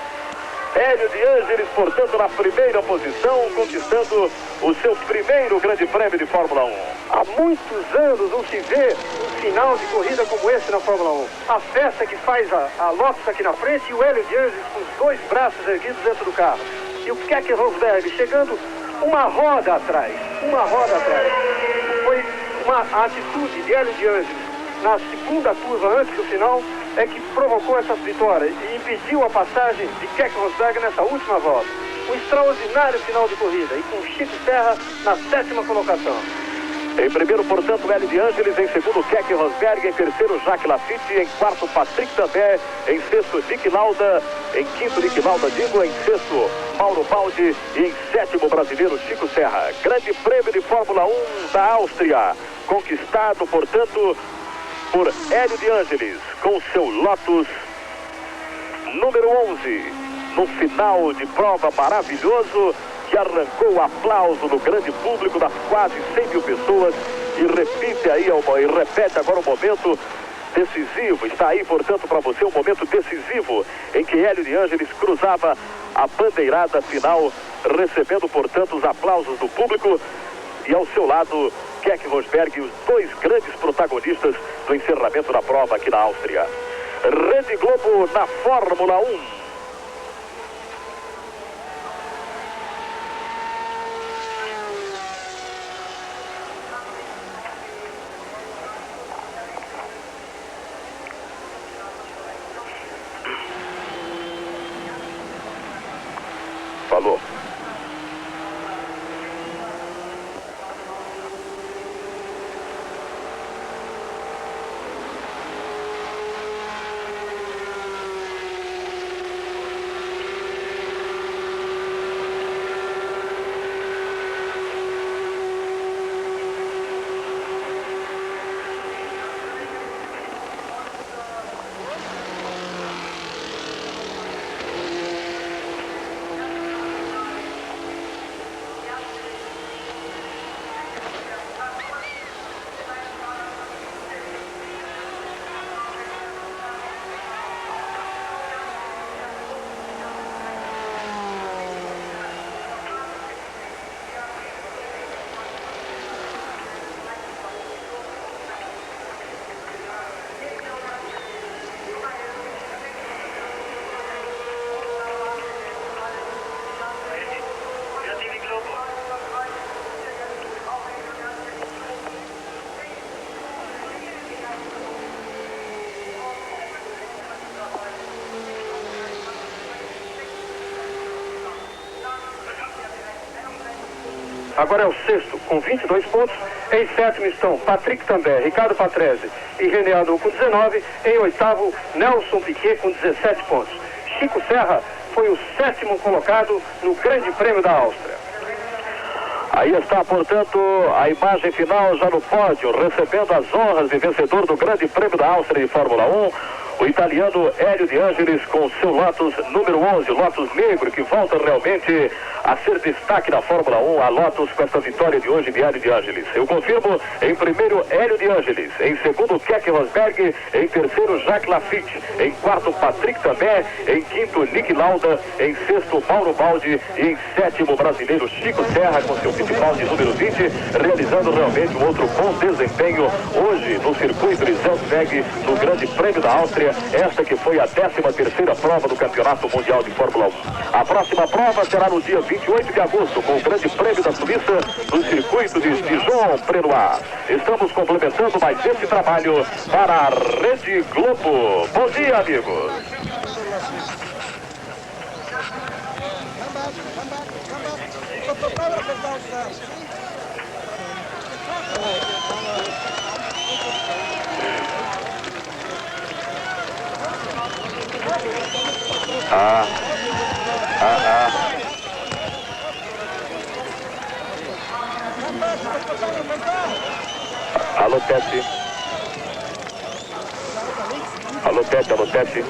Hélio de Ângeles, portanto, na primeira posição, conquistando o seu primeiro Grande Prêmio de Fórmula 1. Há muitos anos não se vê um final de corrida como esse na Fórmula 1. A festa que faz a Lotus aqui na frente e o Hélio de Ângeles com os 2 braços erguidos dentro do carro. E o Keck Rosberg chegando uma roda atrás. Foi a atitude de Hélio de Ângeles na segunda curva antes do final é que provocou essa vitória e impediu a passagem de Keck Rosberg nessa última volta. Um extraordinário final de corrida e com Chico Serra na 7ª colocação. Em primeiro, portanto, Hélio de Ângeles. Em segundo, Keck Rosberg. Em terceiro, Jacques Lafitte. Em quarto, Patrick També. Em sexto, Nick Lauda. Em quinto, Nick Lauda, digo. Em sexto, Mauro Baldi. E em sétimo, brasileiro Chico Serra. Grande Prêmio de Fórmula 1 da Áustria. Conquistado, portanto, por Hélio de Ângeles, com seu Lotus número 11, no final de prova maravilhoso, que arrancou o aplauso do grande público das quase 100 mil pessoas, e repete agora o momento decisivo. Está aí, portanto, para você um momento decisivo, em que Hélio de Ângeles cruzava a bandeirada final, recebendo, portanto, os aplausos do público, e ao seu lado, Keck Rosberg e os 2 grandes protagonistas do encerramento da prova aqui na Áustria. Rede Globo na Fórmula 1. Falou. agora é o sexto, com 22 pontos. Em sétimo estão Patrick També, Ricardo Patrese e René Adu com 19. Em oitavo, Nelson Piquet com 17 pontos. Chico Serra foi o sétimo colocado no Grande Prêmio da Áustria. Aí está, portanto, a imagem final já no pódio, recebendo as honras de vencedor do Grande Prêmio da Áustria de Fórmula 1. O italiano Hélio de Ângeles com seu Lotus número 11, Lotus negro, que volta realmente a ser destaque na Fórmula 1, a Lotus com essa vitória de hoje de Hélio de Ângeles. Eu confirmo, em primeiro Hélio de Ângeles, em segundo Keck Rosberg, em terceiro Jacques Lafitte, em quarto Patrick També, em quinto Nick Lauda, em sexto Mauro Baldi e em sétimo o brasileiro Chico Serra com seu Fittipaldi número 20, realizando realmente um outro bom desempenho hoje no circuito de Zandvoort, no Grande Prêmio da Áustria. Esta que foi a 13ª prova do Campeonato Mundial de Fórmula 1. A próxima prova será no dia 28 de agosto, com o Grande Prêmio da Suíça, no circuito de Dijon-Prenois. Estamos complementando mais esse trabalho para a Rede Globo. Bom dia, amigos. Alô, Tete. Alô, Tete, alô, Tete.